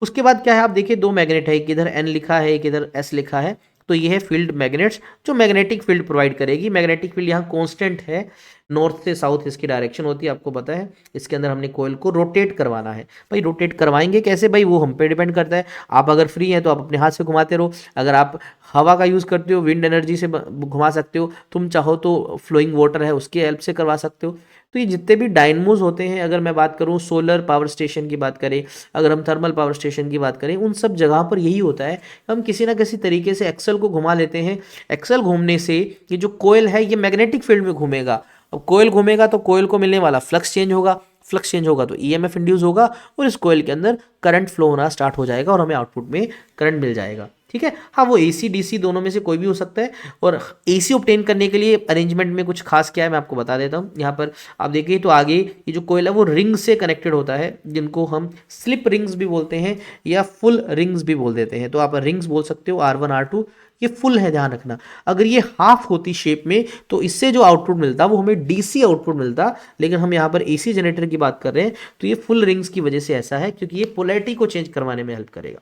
उसके बाद क्या है, आप देखिए दो मैग्नेट है, एक इधर N लिखा है, एक इधर S लिखा है। तो ये है फील्ड मैग्नेट्स जो मैग्नेटिक फील्ड प्रोवाइड करेगी। मैग्नेटिक फील्ड यहाँ कांस्टेंट है, नॉर्थ से साउथ इसकी डायरेक्शन होती है, आपको पता है। इसके अंदर हमने कोयल को रोटेट करवाना है। भाई रोटेट करवाएंगे कैसे भाई, वो हम पे डिपेंड करता है। आप अगर फ्री हैं तो आप अपने हाथ से घुमाते रहो, अगर आप हवा का यूज़ करते हो विंड एनर्जी से घुमा सकते हो, तुम चाहो तो फ्लोइंग वाटर है उसकी हेल्प से करवा सकते हो। तो ये जितने भी डायनमोज होते हैं, अगर मैं बात करूँ सोलर पावर स्टेशन की बात करें, अगर हम थर्मल पावर स्टेशन की बात करें, उन सब जगह पर यही होता है, हम किसी ना किसी तरीके से एक्सल को घुमा लेते हैं। एक्सल घूमने से ये जो कोयल है ये मैग्नेटिक फील्ड में घूमेगा। अब कोयल घूमेगा तो कोयल को मिलने वाला फ्लक्स चेंज होगा, फ्लक्स चेंज होगा तो ईएमएफ इंड्यूस होगा और इस कोयल के अंदर करंट फ्लो होना स्टार्ट हो जाएगा और हमें आउटपुट में करंट मिल जाएगा। ठीक है, हाँ वो AC DC दोनों में से कोई भी हो सकता है। और AC ऑब्टेन करने के लिए अरेंजमेंट में कुछ खास क्या है मैं आपको बता देता हूँ। यहाँ पर आप देखिए तो आगे ये जो कोयल है वो रिंग से कनेक्टेड होता है, जिनको हम स्लिप रिंग्स भी बोलते हैं या फुल रिंग्स भी बोल देते हैं। तो आप रिंग्स बोल सकते हो R1 R2, ये फुल है ध्यान रखना। अगर ये हाफ होती शेप में तो इससे जो आउटपुट मिलता वो हमें DC आउटपुट मिलता, लेकिन हम यहाँ पर AC जनरेटर की बात कर रहे हैं तो ये फुल रिंग्स की वजह से ऐसा है, क्योंकि ये पोलैरिटी को चेंज करवाने में हेल्प करेगा।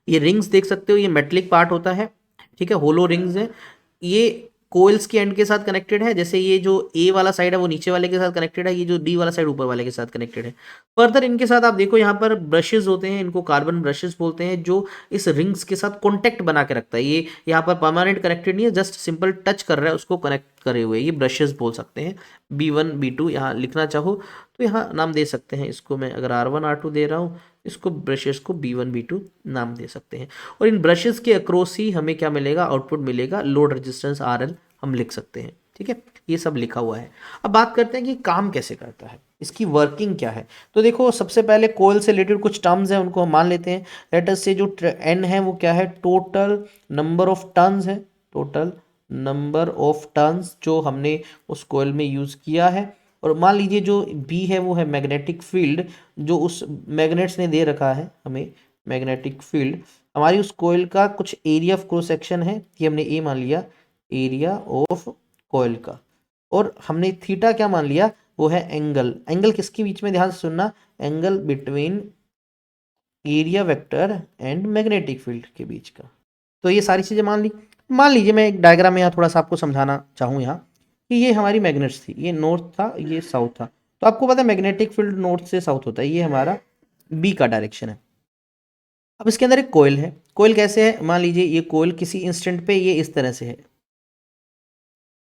ये रिंग्स देख सकते हो, ये मेटलिक पार्ट होता है, ठीक है, होलो रिंग्स है। ये कोइल्स के एंड के साथ कनेक्टेड है, जैसे ये जो A वाला साइड है वो नीचे वाले के साथ कनेक्टेड है, ये जो D वाला साइड ऊपर वाले के साथ कनेक्टेड है। फर्दर इनके साथ आप देखो यहाँ पर ब्रशेज होते हैं, इनको कार्बन ब्रशेज बोलते हैं, जो इस रिंग्स के साथ कॉन्टेक्ट बना के रखता है। ये यहाँ पर परमानेंट कनेक्टेड नहीं है, जस्ट सिंपल टच कर रहा है उसको कनेक्ट करे हुए, ये ब्रशेज बोल सकते हैं। B1 B2 यहाँ लिखना चाहो तो यहाँ नाम दे सकते हैं इसको। मैं अगर R1 R2 दे रहा हूँ, इसको ब्रशेस को B1 B2 नाम दे सकते हैं। और इन ब्रशेस के अक्रॉस ही हमें क्या मिलेगा, आउटपुट मिलेगा, लोड रेजिस्टेंस RL हम लिख सकते हैं। ठीक है, ये सब लिखा हुआ है। अब बात करते हैं कि काम कैसे करता है, इसकी वर्किंग क्या है। तो देखो सबसे पहले कोयल से रिलेटेड कुछ टर्म्स हैं, उनको हम मान लेते हैं। लेट अस से जो N है वो क्या है, टोटल नंबर ऑफ टर्न्स है, टोटल नंबर ऑफ टर्न्स जो हमने उस कॉइल में यूज़ किया है। और मान लीजिए जो बी है वो है मैग्नेटिक फील्ड, जो उस मैग्नेट्स ने दे रखा है हमें मैग्नेटिक फील्ड। हमारी उस कॉइल का कुछ एरिया ऑफ क्रॉस सेक्शन है, ये हमने ए मान लिया, एरिया ऑफ कॉइल का। और हमने थीटा क्या मान लिया, वो है एंगल। एंगल किसके बीच में, ध्यान से सुनना, angle between area vector and magnetic field के बीच का। तो ये सारी चीज़ें मान ली। मान लीजिए मैं एक डायग्राम में यहाँ थोड़ा सा आपको समझाना चाहूँ यहाँ कि ये हमारी मैग्नेट्स थी, ये नॉर्थ था, ये साउथ था। तो आपको पता है मैग्नेटिक फील्ड नॉर्थ से साउथ होता है, ये हमारा बी का डायरेक्शन है। अब इसके अंदर एक कोयल है। कोयल कैसे है, मान लीजिए ये कोयल किसी इंस्टेंट पे ये इस तरह से है,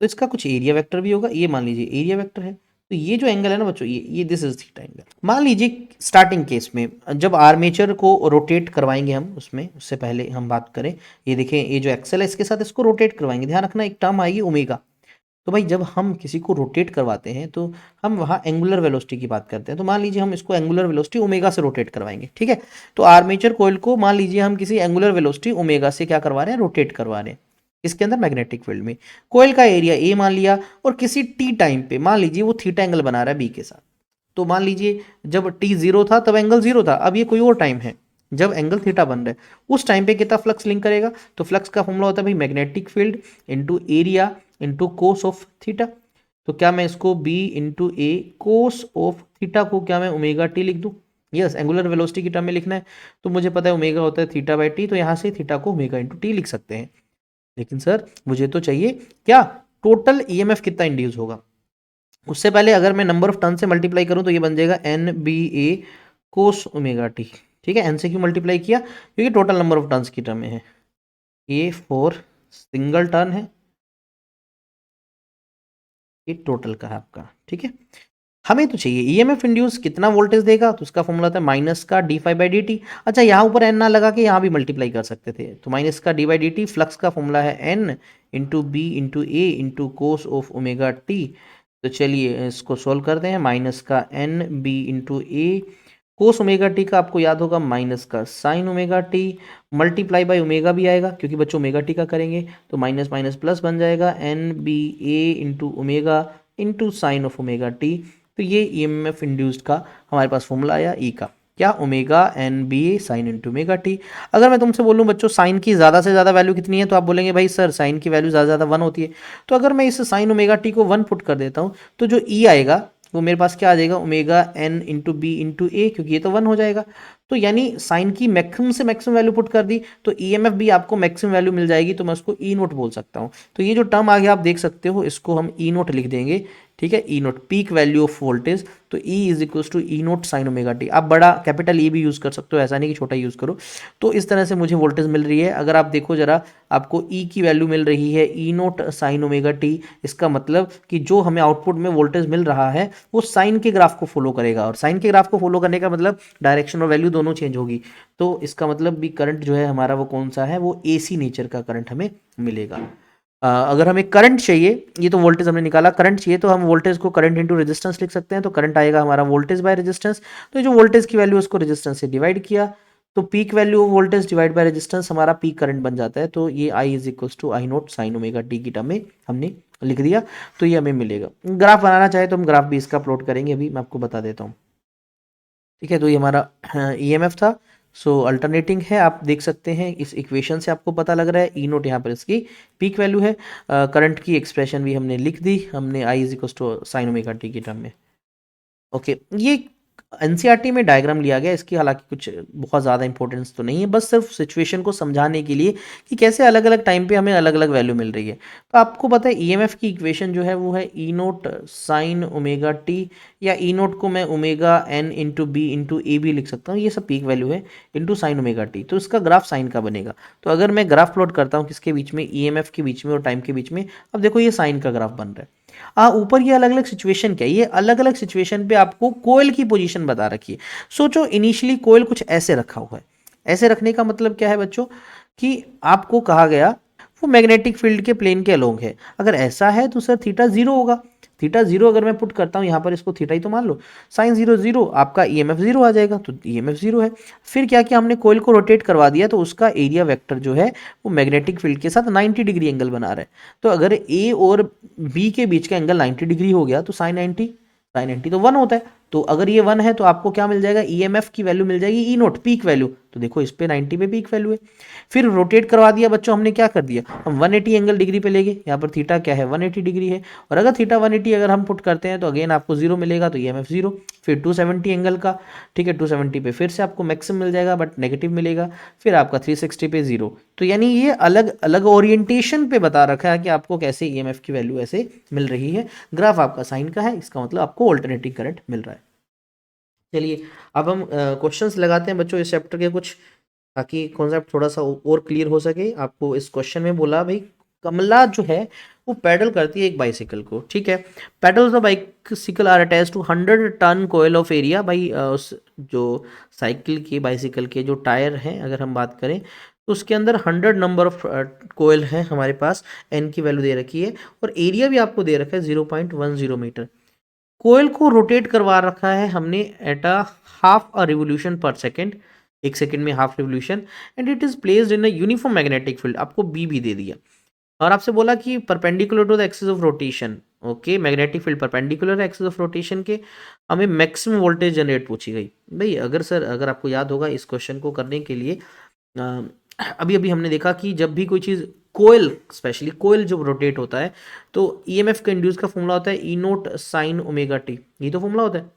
तो इसका कुछ एरिया वेक्टर भी होगा, ये मान लीजिए एरिया वेक्टर है। तो ये जो एंगल है ना बच्चों, ये दिस इज थीटा एंगल। मान लीजिए स्टार्टिंग केस में जब आर्मेचर को रोटेट करवाएंगे हम, उसमें उससे पहले हम बात करें, ये देखें ये जो एक्सल है इसके साथ इसको रोटेट करवाएंगे। ध्यान रखना एक टर्म आएगी ओमेगा। तो भाई जब हम किसी को रोटेट करवाते हैं तो हम वहाँ एंगुलर वेलोसिटी की बात करते हैं। तो मान लीजिए हम इसको एंगुलर वेलोसिटी ओमेगा से रोटेट करवाएंगे, ठीक है। तो आर्मेचर कोयल को मान लीजिए हम किसी एंगुलर वेलोसिटी ओमेगा से क्या करवा रहे हैं, रोटेट करवा रहे हैं। इसके अंदर मैग्नेटिक फील्ड में कोयल का एरिया ए मान लिया, और किसी टी टाइम पे मान लीजिए वो थीटा एंगल बना रहा है बी के साथ। तो मान लीजिए जब टी जीरो था तब एंगल जीरो था, अब ये कोई और टाइम है जब एंगल थीटा बन रहा है, उस टाइम पे कितना फ्लक्स लिंक करेगा। तो फ्लक्स का फॉर्मूला होता है भाई magnetic field into area into cos of theta. तो क्या मैं इसको b into a cos of theta को क्या मैं ओमेगा टी लिख दूं। यस, एंगुलर वेलोसिटी की टर्म में लिखना है तो मुझे पता है ओमेगा होता है थीटा बाई टी, तो यहाँ से थीटा को ओमेगा इंटू टी लिख सकते हैं। लेकिन सर मुझे तो चाहिए क्या, टोटल ईएमएफ कितना इंड्यूस होगा। उससे पहले अगर मैं नंबर ऑफ टर्न से मल्टीप्लाई करूं तो ये बन जाएगा एन बी ए कोस ओमेगा टी। ठीक है, एन से क्यों मल्टीप्लाई किया, क्योंकि टोटल नंबर ऑफ टर्न्स की टर्म में है। ये फॉर सिंगल टर्न है, ये टोटल का है आपका, ठीक है। हमें तो चाहिए ईएमएफ इंड्यूस कितना वोल्टेज देगा, तो उसका फॉर्मूला था माइनस का d phi by D t. अच्छा, यहाँ ऊपर एन ना लगा के यहाँ भी मल्टीप्लाई कर सकते थे, तो माइनस का d by D t. Flux का फॉर्मूला है n into B into a into cos of omega T. तो चलिए इसको सोल्व करते हैं। माइनस का n b into a cos omega t का आपको याद होगा माइनस का sine omega t, multiply by omega भी आएगा क्योंकि बच्चों ओमेगा टी का करेंगे, तो माइनस माइनस प्लस बन जाएगा n b a into omega into sine of omega T. तो ये ईएमएफ इंड्यूस्ड का हमारे पास फॉर्मूला आया ई का, क्या, ओमेगा एन बी ए साइन इंटू ओमेगा टी। अगर मैं तुमसे बोलूँ बच्चों साइन की ज़्यादा से ज़्यादा वैल्यू कितनी है, तो आप बोलेंगे भाई सर साइन की वैल्यू ज़्यादा से ज़्यादा 1 होती है। तो अगर मैं इस साइन ओमेगा टी को 1 पुट कर देता हूँ तो जो ई आएगा वो मेरे पास क्या आ जाएगा, omega N into B into A, क्योंकि ये तो 1 हो जाएगा। तो यानी साइन की मैक्सिमम से मैक्सिमम वैल्यू पुट कर दी तो ईएमएफ भी आपको मैक्सिमम वैल्यू मिल जाएगी, तो मैं उसको ई नोट बोल सकता हूँ। तो ये जो टर्म आगे आप देख सकते हो इसको हम ई नोट लिख देंगे, ठीक है, E naught peak value of voltage. तो E is equal to E naught sine omega T. आप बड़ा कैपिटल ई भी यूज़ कर सकते हो, ऐसा नहीं कि छोटा यूज़ करो। तो इस तरह से मुझे वोल्टेज मिल रही है। अगर आप देखो जरा, आपको ई की वैल्यू मिल रही है E naught sine omega T. इसका मतलब कि जो हमें आउटपुट में वोल्टेज मिल रहा है वो साइन के ग्राफ को फॉलो करेगा, और साइन के ग्राफ को फॉलो करने का मतलब डायरेक्शन और वैल्यू दोनों चेंज होगी। तो इसका मतलब भी करंट जो है हमारा वो कौन सा है, वो एसी नेचर का करंट हमें मिलेगा। अगर हमें करंट चाहिए, ये तो वोल्टेज हमने निकाला, करंट चाहिए तो हम वोल्टेज को करंट इंटू रेजिस्टेंस लिख सकते हैं। तो करंट आएगा हमारा वोल्टेज बाय रेजिस्टेंस। तो जो वोल्टेज की वैल्यू उसको रेजिस्टेंस से डिवाइड किया, तो peak value of voltage divide by resistance हमारा पीक करंट बन जाता है। तो ये I is equal to I naught sine omega T की टर्म में हमने लिख दिया, तो ये हमें मिलेगा। ग्राफ बनाना चाहे तो हम ग्राफ भी इसका प्लॉट करेंगे, अभी मैं आपको बता देता हूँ, ठीक है। तो ये हमारा ईएमएफ था। सो अल्टरनेटिंग है, आप देख सकते हैं इस इक्वेशन से आपको पता लग रहा है ई नोट यहाँ पर इसकी पीक वैल्यू है। करंट की एक्सप्रेशन भी हमने लिख दी, हमने I is equal to sine omega T की टर्म में। ओके, ये एनसीईआरटी में डायग्राम लिया गया, इसकी हालांकि कुछ बहुत ज़्यादा इंपॉर्टेंस तो नहीं है, बस सिर्फ सिचुएशन को समझाने के लिए कि कैसे अलग अलग टाइम पे हमें अलग अलग वैल्यू मिल रही है। तो आपको पता है ईएमएफ की इक्वेशन जो है वो है E naught sine omega T, या ई नोट को मैं omega N into B into A भी लिख सकता हूँ, ये सब पीक वैल्यू है, इंटू साइन ओमेगा टी। तो इसका ग्राफ साइन का बनेगा। तो अगर मैं ग्राफ प्लॉट करता हूँ किसके बीच में, ईएमएफ के बीच में और टाइम के बीच में, अब देखो ये साइन का ग्राफ बन रहा है। ऊपर ये अलग अलग सिचुएशन क्या है, ये अलग अलग सिचुएशन पे आपको कोयल की पोजीशन बता रखी है। सोचो इनिशियली कोयल कुछ ऐसे रखा हुआ है। ऐसे रखने का मतलब क्या है बच्चों, कि आपको कहा गया वो मैग्नेटिक फील्ड के प्लेन के अलोंग है। अगर ऐसा है तो सर थीटा जीरो होगा। थीटा 0 अगर मैं पुट करता हूँ यहाँ पर, इसको थीटा ही तो मान लो, साइन 0 0, आपका ईएमएफ 0 आ जाएगा, तो ईएमएफ 0 है। फिर क्या किया हमने, कोयल को रोटेट करवा दिया, तो उसका एरिया वेक्टर जो है वो मैग्नेटिक फील्ड के साथ 90 डिग्री एंगल बना रहा है। तो अगर ए और बी के बीच का एंगल 90 डिग्री हो गया तो साइन 90 तो 1 होता है। तो अगर ये 1 है तो आपको क्या मिल जाएगा, ईएमएफ की वैल्यू मिल जाएगी ई नोट, पीक वैल्यू। तो देखो इस पे 90 पे पीक वैल्यू है। फिर रोटेट करवा दिया बच्चों हमने, क्या कर दिया, हम 180 एंगल डिग्री पे ले गए, यहाँ पर थीटा क्या है 180 डिग्री है, और अगर थीटा 180 अगर हम पुट करते हैं तो अगेन आपको 0 मिलेगा, तो ईएमएफ 0। फिर 270 एंगल का, ठीक है, 270 पे फिर से आपको मैक्सिमम मिल जाएगा बट नेगेटिव मिलेगा, फिर आपका 360 पे 0। तो यानी ये अलग अलग ओरिएंटेशन पे बता रखा है कि आपको कैसे ईएमएफ की वैल्यू ऐसे मिल रही है। ग्राफ आपका साइन का है, इसका मतलब आपको अल्टरनेटिंग करंट मिल रहा है। चलिए अब हम क्वेश्चंस लगाते हैं बच्चों इस चैप्टर के कुछ, ताकि कॉन्सेप्ट थोड़ा सा और क्लियर हो सके। आपको इस क्वेश्चन में बोला भाई, कमला जो है वो पैडल करती है एक बाइसिकल को, ठीक है। Pedal the bicycle are attach to 100 turn coil of area. भाई उस जो साइकिल के बाइसिकल के जो टायर हैं अगर हम बात करें तो उसके अंदर 100 नंबर ऑफ कोयल हैं हमारे पास, एन की वैल्यू दे रखी है, और एरिया भी आपको दे रखा है 0.10 मीटर। कोयल को रोटेट करवा रखा है हमने at a half a revolution per second, एक सेकेंड में half revolution, and it is placed in a uniform magnetic field, आपको बी भी दे दिया। और आपसे बोला कि perpendicular to the axis of rotation, okay, magnetic field perpendicular axis of rotation के, हमें मैक्सिमम वोल्टेज जनरेट पूछी गई। भाई अगर सर, अगर आपको याद होगा इस क्वेश्चन को करने के लिए अभी अभी हमने देखा कि जब भी कोई चीज़ कोयल, स्पेशली कोयल जब रोटेट होता है तो ईएमएफ का इंड्यूस का फॉर्मूला होता है E naught sine omega T, ये तो फॉर्मूला होता है।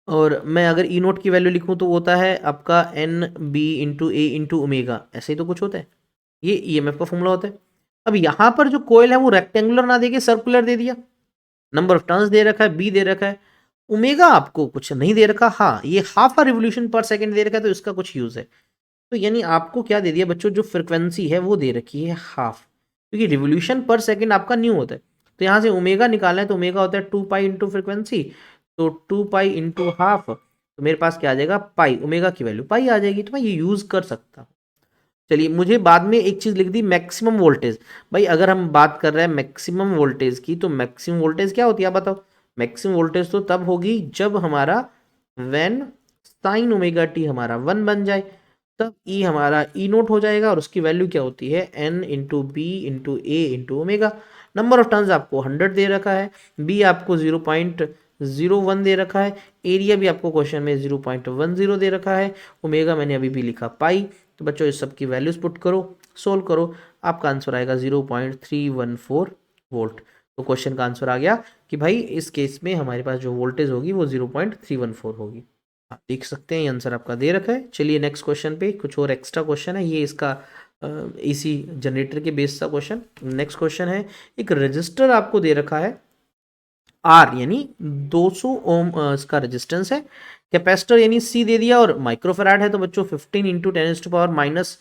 और मैं अगर ई नोट की वैल्यू लिखूं तो वो होता है आपका N b into a into omega, ऐसे ही तो कुछ होता है, ये ईएमएफ का फॉर्मूला होता है। अब यहाँ पर जो कोयल है वो रेक्टेंगुलर ना देके सर्कुलर दे दिया, नंबर ऑफ टर्न्स दे रखा है, बी दे रखा है, ओमेगा आपको कुछ नहीं दे रखा, हाँ ये हाफ आ रिवोल्यूशन पर सेकंड दे रखा है, तो इसका कुछ यूज है। तो यानी आपको क्या दे दिया बच्चों, जो फ्रिक्वेंसी है वो दे रखी है हाफ, क्योंकि रिवोल्यूशन पर सेकंड आपका न्यू होता है। तो यहाँ से ओमेगा निकालना है तो ओमेगा होता है 2 पाई इंटू फ्रिक्वेंसी, तो 2 पाई इंटू हाफ, तो मेरे पास क्या आ जाएगा पाई, ओमेगा की वैल्यू पाई आ जाएगी, तो मैं ये यूज कर सकता हूँ। चलिए मुझे बाद में एक चीज लिख दी, मैक्सिमम वोल्टेज। भाई अगर हम बात कर रहे हैं मैक्सिमम वोल्टेज की, तो मैक्सिमम वोल्टेज क्या होती है आप बताओ। मैक्सिमम वोल्टेज तो तब होगी जब हमारा व्हेन साइन ओमेगा टी हमारा 1 बन जाए, तब ई हमारा ई नोट हो जाएगा, और उसकी वैल्यू क्या होती है n into B into a into omega. Number of turns आपको 100 दे रखा है, बी आपको 0.01 दे रखा है, एरिया भी आपको क्वेश्चन में 0.10 दे रखा है, ओमेगा मैंने अभी भी लिखा पाई। तो बच्चों इस सब की वैल्यूज पुट करो, सोल्व करो, आपका आंसर आएगा 0.314 वोल्ट। तो क्वेश्चन का आंसर आ गया कि भाई इस केस में हमारे पास जो वोल्टेज होगी वो 0.314 होगी। आप देख सकते हैं ये आंसर आपका दे रखा है। चलिए नेक्स्ट क्वेश्चन पे कुछ और एक्स्ट्रा क्वेश्चन है, ये इसका एसी जनरेटर के बेस का क्वेश्चन। नेक्स्ट क्वेश्चन है, एक रजिस्टर आपको दे रखा है आर यानी 200 ओम इसका रेजिस्टेंस है, कैपेसिटर यानी सी दे दिया, और माइक्रोफेराड है तो बच्चों 15 इंटू 10⁻⁶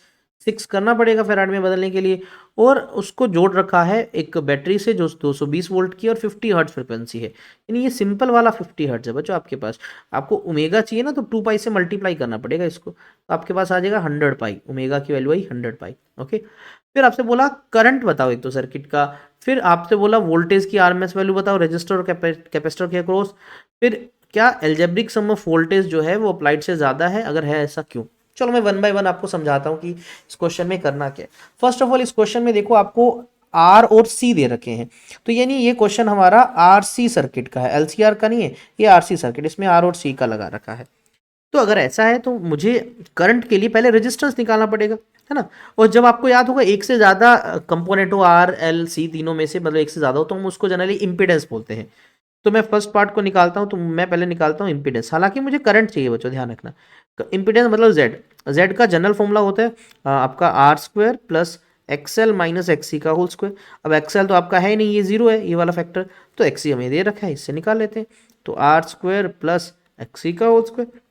करना पड़ेगा फेराड में बदलने के लिए, और उसको जोड़ रखा है एक बैटरी से जो 220 वोल्ट की और 50 हर्ट्ज फ्रिक्वेंसी है, यानी ये सिंपल वाला 50 हर्ट्ज है बच्चों आपके पास। आपको ओमेगा चाहिए ना, तो 2 पाई से मल्टीप्लाई करना पड़ेगा इसको, तो आपके पास आ जाएगा 100 पाई, ओमेगा की वैल्यू आई 100 पाई, ओके। फिर आपसे बोला करंट बताओ एक तो सर्किट का, फिर आपसे बोला वोल्टेज की आरएमएस वैल्यू बताओ रजिस्टर और कैपेसिटर के अक्रॉस, फिर क्या एल्जेब्रिक सम ऑफ वोल्टेज जो है वो अप्लाइड से ज्यादा है, अगर है ऐसा क्यों। चलो मैं वन बाय वन आपको समझाता हूँ कि इस क्वेश्चन में करना क्या है। फर्स्ट ऑफ ऑल इस क्वेश्चन में देखो आपको आर और सी दे रखे हैं, तो यानी ये क्वेश्चन हमारा आरसी सर्किट का है, एलसीआर का नहीं है, ये आरसी सर्किट, इसमें आर और सी का लगा रखा है। तो अगर ऐसा है तो मुझे करंट के लिए पहले रेजिस्टेंस निकालना पड़ेगा, है ना। और जब आपको याद होगा एक से ज़्यादा कंपोनेंट हो, आर एल सी तीनों में से मतलब एक से ज़्यादा हो, तो हम उसको जनरली इम्पीडेंस बोलते हैं। तो मैं फर्स्ट पार्ट को निकालता हूँ, तो मैं पहले निकालता हूँ इम्पीडेंस, हालांकि मुझे करंट चाहिए बच्चों, ध्यान रखना। इम्पीडेंस मतलब जेड, जेड का जनरल फॉर्मूला होता है आपका r square plus XL minus XC का होल स्क्वायर। अब एक्सएल तो आपका है ही नहीं, ये जीरो है ये वाला फैक्टर, तो एक्सी हमें दे रखा है, इससे निकाल लेते हैं। तो आर स्क्वायर प्लस एक्सी का होल स्क्वायर।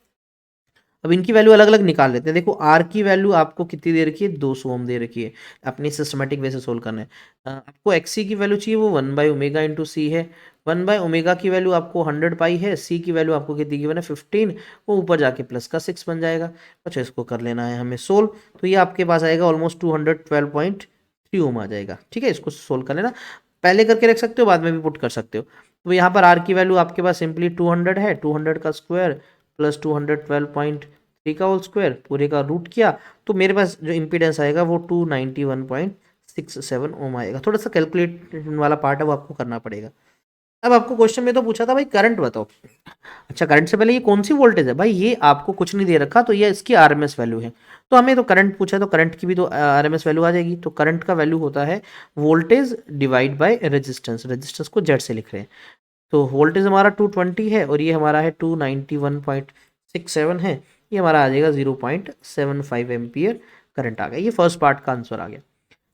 अब इनकी वैल्यू अलग अलग निकाल लेते हैं। देखो आर की वैल्यू आपको कितनी दे रखी है, 200 ओम दे रखी है, अपनी सिस्टमेटिक वे से सोल्व करना है। आपको एक्सी की वैल्यू चाहिए, वो 1/ओमेगा इंटू सी है, 1/ओमेगा की वैल्यू आपको 100 पाई है, सी की वैल्यू आपको कितनी गिवन है 15, वो ऊपर जाके प्लस का 6 बन जाएगा। अच्छा इसको कर लेना है हमें सोल्व, तो ये आपके पास आएगा ऑलमोस्ट 212.3 ओम आ जाएगा, ठीक है, इसको सोल्व कर लेना। पहले करके रख सकते हो, बाद में भी पुट कर सकते हो। तो यहाँ पर आर की वैल्यू आपके पास सिंपली 200 है, 200 का स्क्वायर प्लस 212.3 का होल स्क्वायर, पूरे का रूट किया, तो मेरे पास जो इम्पीडेंस आएगा वो 291.67 ओम आएगा। थोड़ा सा कैलकुलेट वाला पार्ट है वो आपको करना पड़ेगा। अब आपको क्वेश्चन में तो पूछा था भाई करंट बताओ। अच्छा, करंट से पहले ये कौन सी वोल्टेज है भाई, ये आपको कुछ नहीं दे रखा, तो ये इसकी आरएमएस वैल्यू है। तो हमें तो करंट पूछा है, तो करंट की भी तो आरएमएस वैल्यू आ जाएगी। तो करंट का वैल्यू होता है voltage divide by resistance, resistance को जेड से लिख रहे हैं। तो वोल्टेज हमारा 220 है और ये हमारा है 291.67 है, ये हमारा आ जाएगा 0.75 एम्पियर करंट आ गया। ये फर्स्ट पार्ट का आंसर आ गया।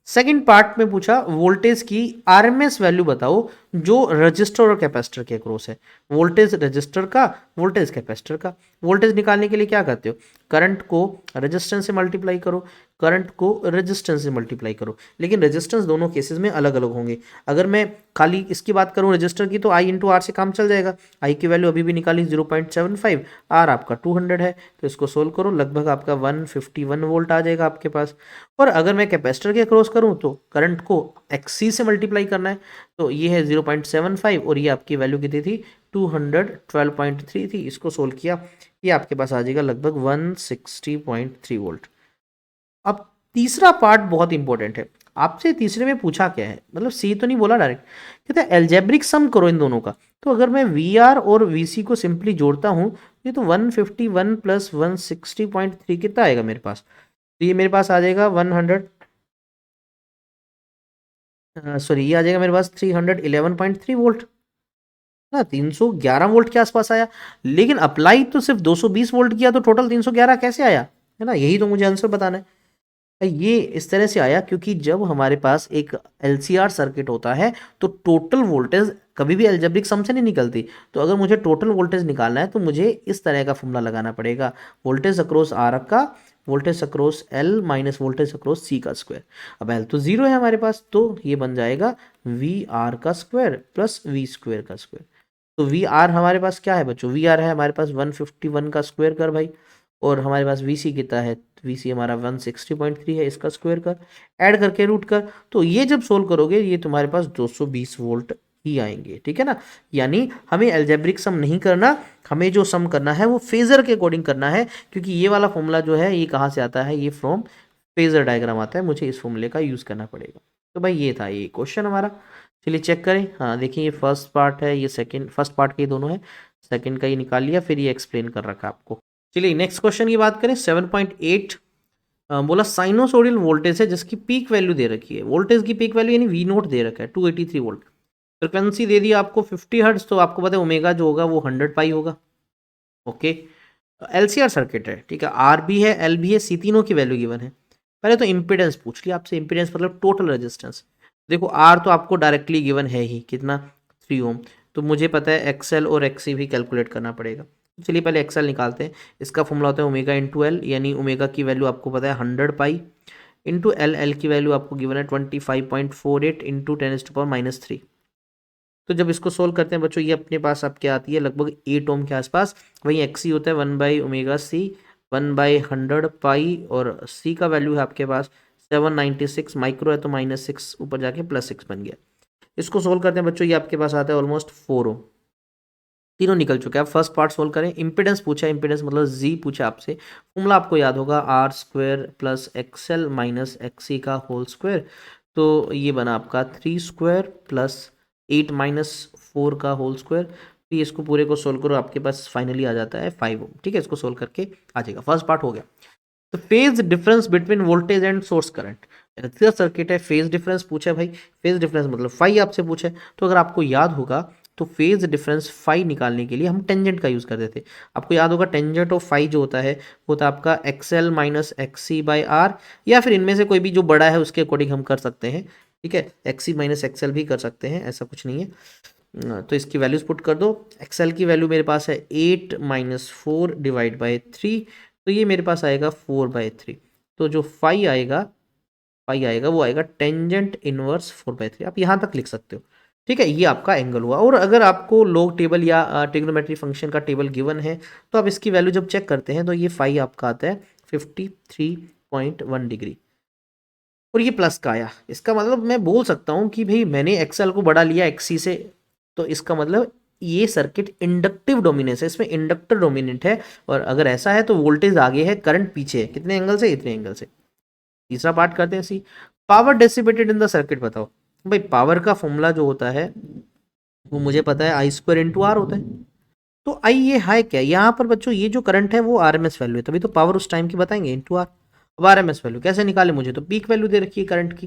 सेकंड पार्ट में पूछा वोल्टेज की आरएमएस वैल्यू बताओ जो रजिस्टर और कैपेसिटर के अक्रॉस है। वोल्टेज रजिस्टर का, वोल्टेज कैपेसिटर का। वोल्टेज निकालने के लिए क्या करते हो, करंट को रेजिस्टेंस से मल्टीप्लाई करो, करंट को रेजिस्टेंस से मल्टीप्लाई करो, लेकिन रेजिस्टेंस दोनों केसेस में अलग अलग होंगे। अगर मैं खाली इसकी बात करूं रजिस्टर की, तो आई इंटू आर से काम चल जाएगा। आई की वैल्यू अभी भी निकाली 0.75, आर आपका 200 है, तो इसको सोल्व करो, लगभग आपका 151 वोल्ट आ जाएगा आपके पास। और अगर मैं कैपेसिटर के अक्रॉस करूं तो करंट को एक्सी से मल्टीप्लाई करना है, तो ये है 0.75 और ये आपकी वैल्यू कितनी थी 212.3 थी। इसको सोल्व किया, ये आपके पास आ जाएगा लगभग 160.3 वोल्ट। अब तीसरा पार्ट बहुत इंपॉर्टेंट है। आपसे तीसरे में पूछा क्या है, मतलब सी तो नहीं बोला डायरेक्ट, कहते हैं एल्जेब्रिक सम करो इन दोनों का। तो अगर मैं वी आर और वी सी को सिंपली जोड़ता हूँ, ये तो 151 प्लस 160.3 कितना आएगा मेरे पास, तो ये मेरे पास आ जाएगा 100, सॉरी ये आ जाएगा मेरे पास 311.3 वोल्ट ना, 311 वोल्ट के आसपास आया। लेकिन अप्लाई तो सिर्फ 220 वोल्ट किया, तो टोटल 311 कैसे आया, है ना, यही तो मुझे आंसर बताना है। ये इस तरह से आया क्योंकि जब हमारे पास एक एलसीआर सर्किट होता है तो टोटल वोल्टेज कभी भी अलजेब्रिक सम से नहीं निकलती। तो अगर मुझे टोटल वोल्टेज निकालना है तो मुझे इस तरह का फॉर्मूला लगाना पड़ेगा, वोल्टेज अक्रॉस आर का voltage across L minus voltage across C का स्क्वायर। अब एल तो जीरो है हमारे पास, तो ये बन जाएगा वी आर का स्क्वायर प्लस वी स्क्वायर का स्क्वायर। तो वी आर हमारे पास क्या है बच्चों, वी आर है हमारे पास 151 का स्क्वायर कर भाई, और हमारे पास वी सी कितना है, वी सी हमारा 160.3 है, इसका स्क्वायर कर, ऐड करके रूट कर। तो ये जब सोल्व करोगे ये तुम्हारे पास 220 वोल्ट ही आएंगे, ठीक है ना। यानी हमें एल्जेब्रिक सम नहीं करना, हमें जो सम करना है वो फेजर के अकॉर्डिंग करना है, क्योंकि ये वाला फॉर्मूला जो है ये कहाँ से आता है, ये फ्रॉम फेजर डायग्राम आता है, मुझे इस फॉर्मूले का यूज़ करना पड़ेगा। तो भाई ये था ये क्वेश्चन हमारा। चलिए चेक करें, हाँ देखिए ये फर्स्ट पार्ट है, ये सेकंड, फर्स्ट पार्ट के दोनों है, सेकंड का ये निकाल लिया, फिर ये एक्सप्लेन कर रखा आपको। चलिए नेक्स्ट क्वेश्चन की बात करें 7.8। बोला साइनोसोडियल वोल्टेज है जिसकी पीक वैल्यू दे रखी है, वोल्टेज की पीक वैल्यू यानी वी नोट दे रखा है 283 वोल्ट, फ्रिक्वेंसी दे दी आपको 50 हर्ट्ज, तो आपको पता है ओमेगा जो होगा वो 100 पाई होगा। ओके, एलसीआर सर्किट है, ठीक है, आर भी है एल भी है, सी तीनों की वैल्यू गिवन है। पहले तो इम्पीडेंस पूछ लिया आपसे, इम्पीडेंस मतलब टोटल रेजिस्टेंस। देखो आर तो आपको डायरेक्टली गिवन है ही, कितना 3 ओम, तो मुझे पता है एक्सएल और एक्सी भी कैलकुलेट करना पड़ेगा। चलिए पहले एक्सएल निकालते हैं। इसका फॉर्मूला होता है ओमेगा इंटू एल, यानी ओमेगा की वैल्यू आपको पता है 100 पाई इंटू एल, एल की वैल्यू आपको गिवन है 25.48 इंटू 10⁻³ तो जब इसको सोल्व करते हैं बच्चों, ये अपने पास आपके आती है लगभग 8 ओम के आसपास। वहीं एक्सी होता है 1/ω/c 1/100 पाई, और सी का वैल्यू है आपके पास 796 माइक्रो है, तो -6 ऊपर जाके +6 बन गया। इसको सोल्व करते हैं बच्चों, ये आपके पास आता है ऑलमोस्ट 4 ओम। तीनों निकल चुके हैं। अब फर्स्ट पार्ट सोल्व करें। इंपेडेंस पूछा है, इंपेडेंस मतलब जी पूछा आपसे। फॉर्मूला आपको याद होगा r square plus XL minus XC का होल स्क्वायर। तो ये बना आपका 3 स्क्वायर प्लस 8 माइनस 4 का होल स्क्वायर। फिर इसको पूरे को सोल्व करो, आपके पास फाइनली आ जाता है 5 ओम। ठीक है, इसको सोल्व करके आ जाएगा। फर्स्ट पार्ट हो गया। तो phase difference between voltage and source current, circuit है, फेज डिफरेंस पूछा है भाई। फेज डिफरेंस मतलब फाई आपसे पूछा है। तो अगर आपको याद होगा तो फेज डिफरेंस फाई निकालने के लिए हम टेंजेंट का यूज करते थे। आपको याद होगा टेंजेंट ऑफ फाई जो होता है वो होता है आपका XL minus XC by r, या फिर इनमें से कोई भी जो बड़ा है उसके अकॉर्डिंग हम कर सकते हैं। ठीक है, एक्सी माइनस एक्सएल भी कर सकते हैं, ऐसा कुछ नहीं है। तो इसकी वैल्यूज पुट कर दो। एक्सएल की वैल्यू मेरे पास है 8 माइनस 4 डिवाइड बाई 3, तो ये मेरे पास आएगा 4/3। तो जो फाई आएगा वो आएगा टेंजेंट इनवर्स 4/3। आप यहाँ तक लिख सकते हो। ठीक है, ये आपका एंगल हुआ। और अगर आपको लॉग टेबल या ट्रिग्नोमेट्री फंक्शन का टेबल गिवन है तो आप इसकी वैल्यू जब चेक करते हैं तो ये फाई आपका आता है 53.1 डिग्री। और ये प्लस का आया, इसका मतलब मैं बोल सकता हूँ कि भाई मैंने एक्सएल को बढ़ा लिया एक्सी से, तो इसका मतलब ये सर्किट इंडक्टिव डोमिनेंस है, इसमें इंडक्टर डोमिनेंट है। और अगर ऐसा है तो वोल्टेज आगे है, करंट पीछे है, कितने एंगल से, इतने एंगल से। तीसरा पार्ट करते हैं C, power dissipated in the circuit बताओ। भाई पावर का फॉर्मूला जो होता है वो मुझे पता है, आई स्क्वायर इंटू आर होता है। तो आई ये है क्या, यहाँ पर बच्चों ये जो करंट है वो आरएमएस वैल्यू है, तभी तो पावर उस टाइम की बताएंगे इंटू आर। अब आरएमएस वैल्यू कैसे निकाले, मुझे तो पीक वैल्यू दे रखी है करंट की,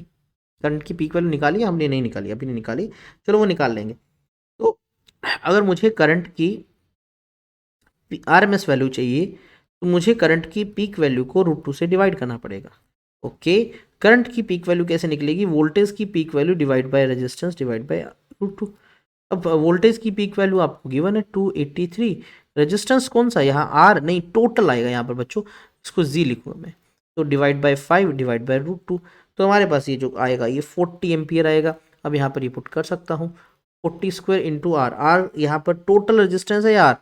करंट की पीक वैल्यू निकाली, हमने नहीं निकाली, अभी नहीं निकाली, चलो वो निकाल लेंगे। तो अगर मुझे करंट की आरएमएस वैल्यू चाहिए तो मुझे करंट की पीक वैल्यू को √2 से डिवाइड करना पड़ेगा। ओके, करंट की पीक वैल्यू कैसे निकलेगी, वोल्टेज की peak value divide by resistance divide by √2। अब वोल्टेज की पीक वैल्यू आपको गिवन है 283, रेजिस्टेंस कौन सा यहाँ आर नहीं, टोटल आएगा यहाँ पर बच्चों, इसको जी लिखूंगा मैं, तो डिवाइड बाय 5 डिवाइड बाय √2, तो हमारे पास ये जो आएगा ये 40 एम्पियर आएगा। अब यहाँ पर ये पुट कर सकता हूँ, 40 स्क्वायर इंटू आर, आर यहाँ पर टोटल रेजिस्टेंस है यार।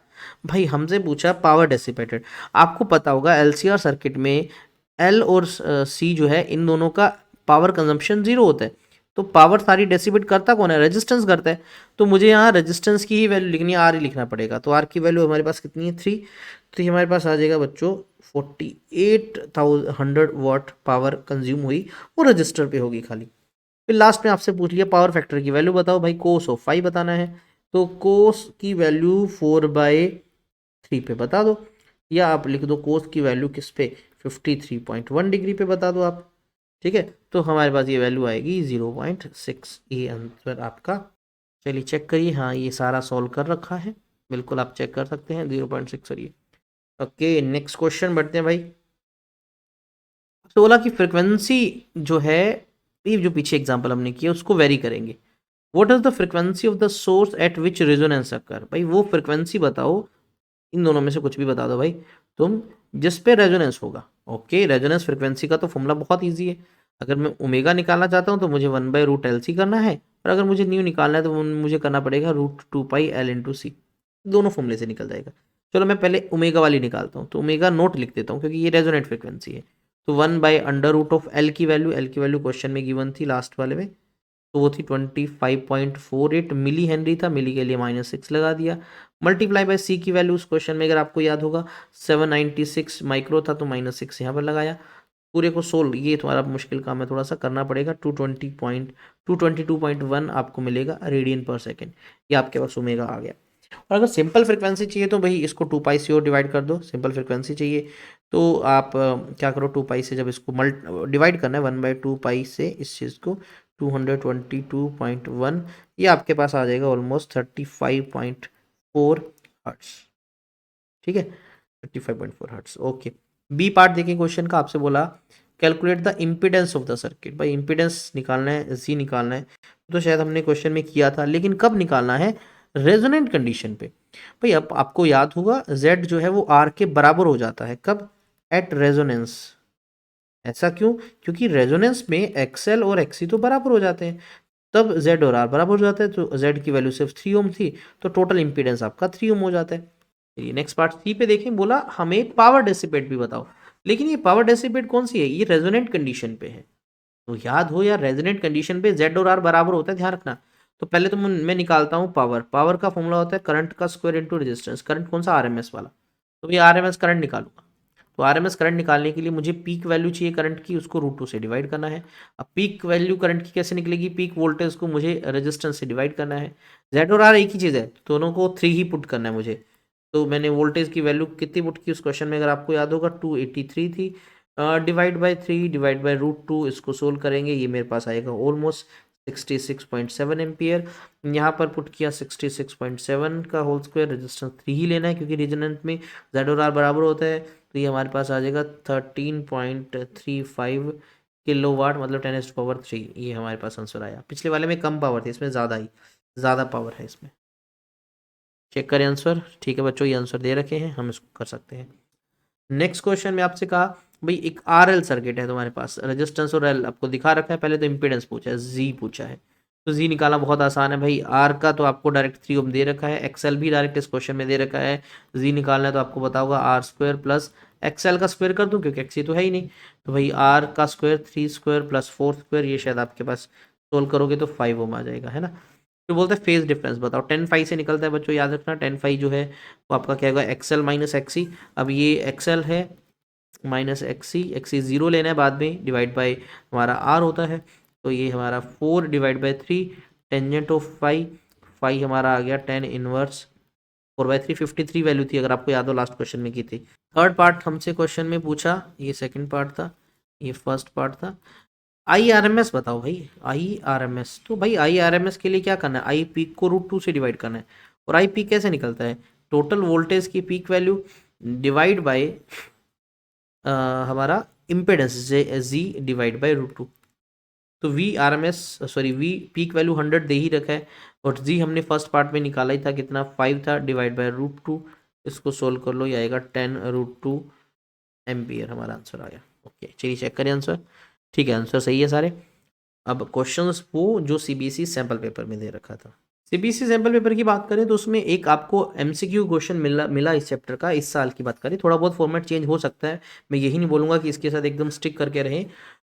भाई हमसे पूछा पावर डेसिपेटेड, आपको पता होगा एलसीआर सर्किट में एल और सी जो है इन दोनों का पावर कंजम्पशन जीरो होता है, तो पावर सारी डेसिपेट करता कौन है, रेजिस्टेंस करता है। तो मुझे यहाँ रेजिस्टेंस की ही वैल्यू लिखनी है, आर ही लिखना पड़ेगा, तो आर की वैल्यू हमारे पास कितनी है 3, तो ये हमारे पास आ जाएगा बच्चों 48,100 वाट पावर कंज्यूम हुई, वो रजिस्टर पे होगी खाली। फिर लास्ट में आपसे पूछ लिया पावर फैक्टर की वैल्यू बताओ, भाई कोस ऑफ 5 बताना है, तो कोस की वैल्यू 4/3 पे बता दो, या आप लिख दो कोस की वैल्यू किस पे, 53.1 डिग्री पे बता दो आप। ठीक है, तो हमारे पास ये वैल्यू आएगी 0.6, ये आंसर आपका। चलिए चेक करिए, हाँ ये सारा सॉल्व कर रखा है, बिल्कुल आप चेक कर सकते हैं 0.6 और ये। ओके नेक्स्ट क्वेश्चन बढ़ते हैं भाई। तो बोला कि फ्रिक्वेंसी जो है, ये जो पीछे एग्जांपल हमने किया उसको वेरी करेंगे। What is the frequency of the source at which resonance occur, भाई वो फ्रिक्वेंसी बताओ, इन दोनों में से कुछ भी बता दो भाई तुम, जिस पे रेजोनेंस होगा। ओके, रेजोनेंस फ्रिक्वेंसी का तो फॉर्मूला बहुत ईजी है, अगर मैं ओमेगा निकालना चाहता हूँ तो मुझे 1/√LC करना है, और अगर मुझे न्यू निकालना है तो मुझे करना पड़ेगा √2πL/C, दोनों फॉर्मूले से निकल जाएगा। चलो मैं पहले ओमेगा वाली निकालता हूँ, तो ओमेगा नोट लिख देता हूँ क्योंकि ये रेजोनेंट फ्रिक्वेंसी है। तो 1/√L की वैल्यू, एल की वैल्यू क्वेश्चन में गिवन थी लास्ट वाले में, तो वो थी 25.48 मिली हेनरी था, मिली के लिए -6 लगा दिया, मल्टीप्लाई बाय सी की वैल्यू उस क्वेश्चन में अगर आपको याद होगा 796 माइक्रो था, तो -6 यहाँ पर लगाया। पूरे को सोल्व, ये तुम्हारा मुश्किल काम है थोड़ा सा, करना पड़ेगा। 222.1 आपको मिलेगा रेडियन पर सेकेंड, ये आपके पास ओमेगा आ गया। और अगर सिंपल फ्रिक्वेंसी चाहिए तो भाई इसको 2 पाई से और डिवाइड कर दो, सिंपल फ्रिक्वेंसी चाहिए तो आप क्या करो, 2 पाई से जब इसको डिवाइड करना है 1/2 पाई से इस चीज़ को, 222.1, ये आपके पास आ जाएगा ऑलमोस्ट 35.4 हर्ट्स। ठीक है, 35.4 हर्ट्स। ओके, बी पार्ट देखिए क्वेश्चन का, आपसे बोला calculate the impedance of the circuit, भाई इम्पिडेंस निकालना है, जी निकालना है, तो शायद हमने क्वेश्चन में किया था, लेकिन कब निकालना है, रेजोनेंट कंडीशन पे। भाई अब आपको याद होगा Z जो है वो R के बराबर हो जाता है, कब, एट रेजोनेंस। ऐसा क्यों, क्योंकि रेजोनेंस में XL और XC तो बराबर हो जाते हैं, तब Z और R बराबर हो जाता है, तो Z की वैल्यू सिर्फ 3 ओम थी, तो टोटल इंपीडेंस आपका 3 ओम हो जाता है। चलिए नेक्स्ट पार्ट सी पे देखें, बोला हमें पावर डेसिपेट भी बताओ, लेकिन ये पावर डेसिपेट कौन सी है, ये रेजोनेंट कंडीशन पे है। तो याद हो यार, रेजोनेंट कंडीशन पे Z और R बराबर होता है, ध्यान रखना। तो पहले तो मैं निकालता हूँ पावर, पावर का फॉर्मूला होता है करंट का स्क्वायर इंटू रेजिस्टेंस, करंट कौन सा, RMS वाला, तो ये RMS करंट निकालूंगा। तो RMS करंट निकालने के लिए मुझे पीक वैल्यू चाहिए करंट की, उसको √2 से डिवाइड करना है। अब पीक वैल्यू करंट की कैसे निकलेगी, पीक वोल्टेज को मुझे रेजिस्टेंस से डिवाइड करना है। Z और R एक ही चीज़ है, तो दोनों को 3 ही पुट करना है मुझे। तो मैंने वोल्टेज की वैल्यू कितनी पुट की उस क्वेश्चन में, अगर आपको याद होगा 283 थी, डिवाइड बाय 3 डिवाइड बाय √2, इसको सोल्व करेंगे, ये मेरे पास आएगा ऑलमोस्ट 66.7 एम्पियर। यहाँ पर पुट किया 66.7 का होल स्क्वायर, रेजिस्टेंस 3 ही लेना है क्योंकि रीजनेंट में Z और R बराबर होता है, तो ये हमारे पास आ जाएगा 13.35 किलो वाट, मतलब 10⁻³ ये हमारे पास आंसर आया। पिछले वाले में कम पावर थी, इसमें ज़्यादा ही, ज़्यादा पावर है इसमें। चेक करें आंसर, ठीक है बच्चों, ये आंसर दे रखे हैं, हम इसको कर सकते हैं। नेक्स्ट क्वेश्चन में आपसे कहा भाई एक RL सर्किट है तुम्हारे पास, रेजिस्टेंस और L आपको दिखा रखा है, पहले तो इम्पीडेंस पूछा है, Z पूछा है, तो जी निकालना बहुत आसान है भाई। आर का तो आपको डायरेक्ट 3 ओम दे रखा है, एक्सएल भी डायरेक्ट इस क्वेश्चन में दे रखा है। जी निकालना है तो आपको पता होगा आर स्क्वायर प्लस एक्सएल का स्क्वायर कर दूं क्योंकि एक्स तो है ही नहीं, तो भाई आर का स्क्वायर 3 स्क्वायर प्लस 4 स्क्वायर, ये शायद आपके पास सोल्व करोगे तो 5 ओम आ जाएगा, है ना। तो बोलते हैं फेज डिफरेंस बताओ, 10 फाई से निकलता है बच्चों, याद रखना 10 फाई जो है वो आपका क्या होगा, एक्सएल माइनस एक्सी। अब ये एक्सएल है माइनस एक्सी, एक्सी जीरो लेना है बाद में, डिवाइड बाय हमारा आर होता है, तो ये हमारा 4 divide by 3 tangent of five, five हमारा आ गया 10 इनवर्स 4/3, 53 वैल्यू थी अगर आपको याद हो लास्ट क्वेश्चन में की थी। थर्ड पार्ट हमसे क्वेश्चन में पूछा, ये सेकंड पार्ट था, ये फर्स्ट पार्ट था। आई आर एम एस बताओ भाई, आई आर एम एस। तो भाई आई आर एम एस के लिए क्या करना है, आई पीक को √2 से डिवाइड करना है। और आई पीक कैसे निकलता है, टोटल वोल्टेज की पीक वैल्यू डिवाइड बाय हमारा इम्पेडेंस जी डिवाइड बाय √2। तो v R M s sorry v peak value 100 दे ही रखा है, और जी हमने फर्स्ट पार्ट में निकाला ही था कितना, 5 था, डिवाइड बाय √2। इसको सोल्व कर लो, ये आएगा 10√2 एम्पियर, हमारा आंसर आ गया। ओके चलिए चेक करें आंसर, ठीक है आंसर सही है सारे। अब क्वेश्चंस वो जो सीबीएसई सैम्पल पेपर में दे रखा था, सीबीएसई सैम्पल पेपर की बात करें तो उसमें एक आपको एमसीक्यू क्वेश्चन मिला इस चैप्टर का, इस साल की बात करें, थोड़ा बहुत फॉर्मेट चेंज हो सकता है, मैं यही नहीं बोलूँगा कि इसके साथ एकदम स्टिक करके रहें,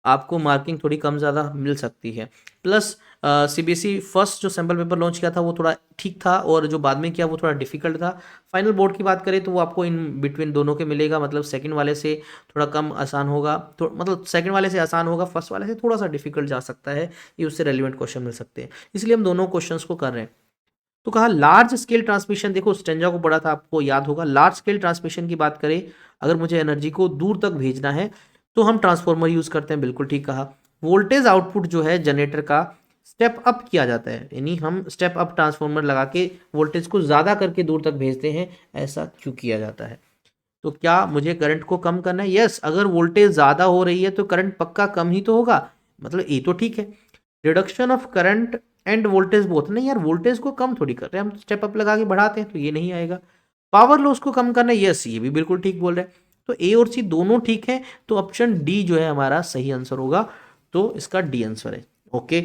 आपको मार्किंग थोड़ी कम ज़्यादा मिल सकती है। प्लस सीबीएसई फर्स्ट जो सैम्पल पेपर लॉन्च किया था वो थोड़ा ठीक था, और जो बाद में किया वो थोड़ा डिफिकल्ट था। फाइनल बोर्ड की बात करें तो वो आपको इन बिटवीन दोनों के मिलेगा, मतलब सेकंड वाले से थोड़ा कम आसान होगा, तो मतलब सेकंड वाले से आसान होगा, फर्स्ट वाले से थोड़ा सा डिफिकल्ट जा सकता है, ये उससे रेलिवेंट क्वेश्चन मिल सकते हैं, इसलिए हम दोनों क्वेश्चंस को कर रहे हैं। तो कहा लार्ज स्केल ट्रांसमिशन, देखो स्टेंजा को पढ़ा था आपको याद होगा, लार्ज स्केल ट्रांसमिशन की बात करें, अगर मुझे एनर्जी को दूर तक भेजना है तो हम ट्रांसफॉर्मर यूज करते हैं, बिल्कुल ठीक कहा। वोल्टेज आउटपुट जो है जनरेटर का स्टेप अप किया जाता है, यानी हम स्टेप अप ट्रांसफॉर्मर लगा के वोल्टेज को ज्यादा करके दूर तक भेजते हैं, ऐसा क्यों किया जाता है। तो क्या मुझे करंट को कम करना है, यस, अगर वोल्टेज ज्यादा हो रही है तो करंट पक्का कम ही तो होगा, मतलब ये तो ठीक है। Reduction of current end voltage both, नहीं यार वोल्टेज को कम थोड़ी कर रहे हैं हम, स्टेप अप लगा के बढ़ाते हैं, तो ये नहीं आएगा। पावर लॉस को कम करना है, यस ये भी बिल्कुल ठीक बोल रहे हैं, तो ए और सी दोनों ठीक है, तो ऑप्शन डी जो है हमारा सही आंसर होगा, तो इसका डी आंसर है। ओके,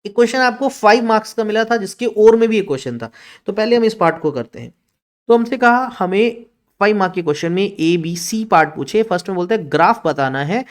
एक क्वेश्चन आपको 5 मार्क्स का मिला था जिसके और में भी एक क्वेश्चन था, तो पहले हम इस पार्ट को करते हैं। तो हमसे कहा हमें 5 मार्क के क्वेश्चन में ए बी सी पार्ट पूछे, फर्स्ट में बोलते हैं ग्राफ बताना है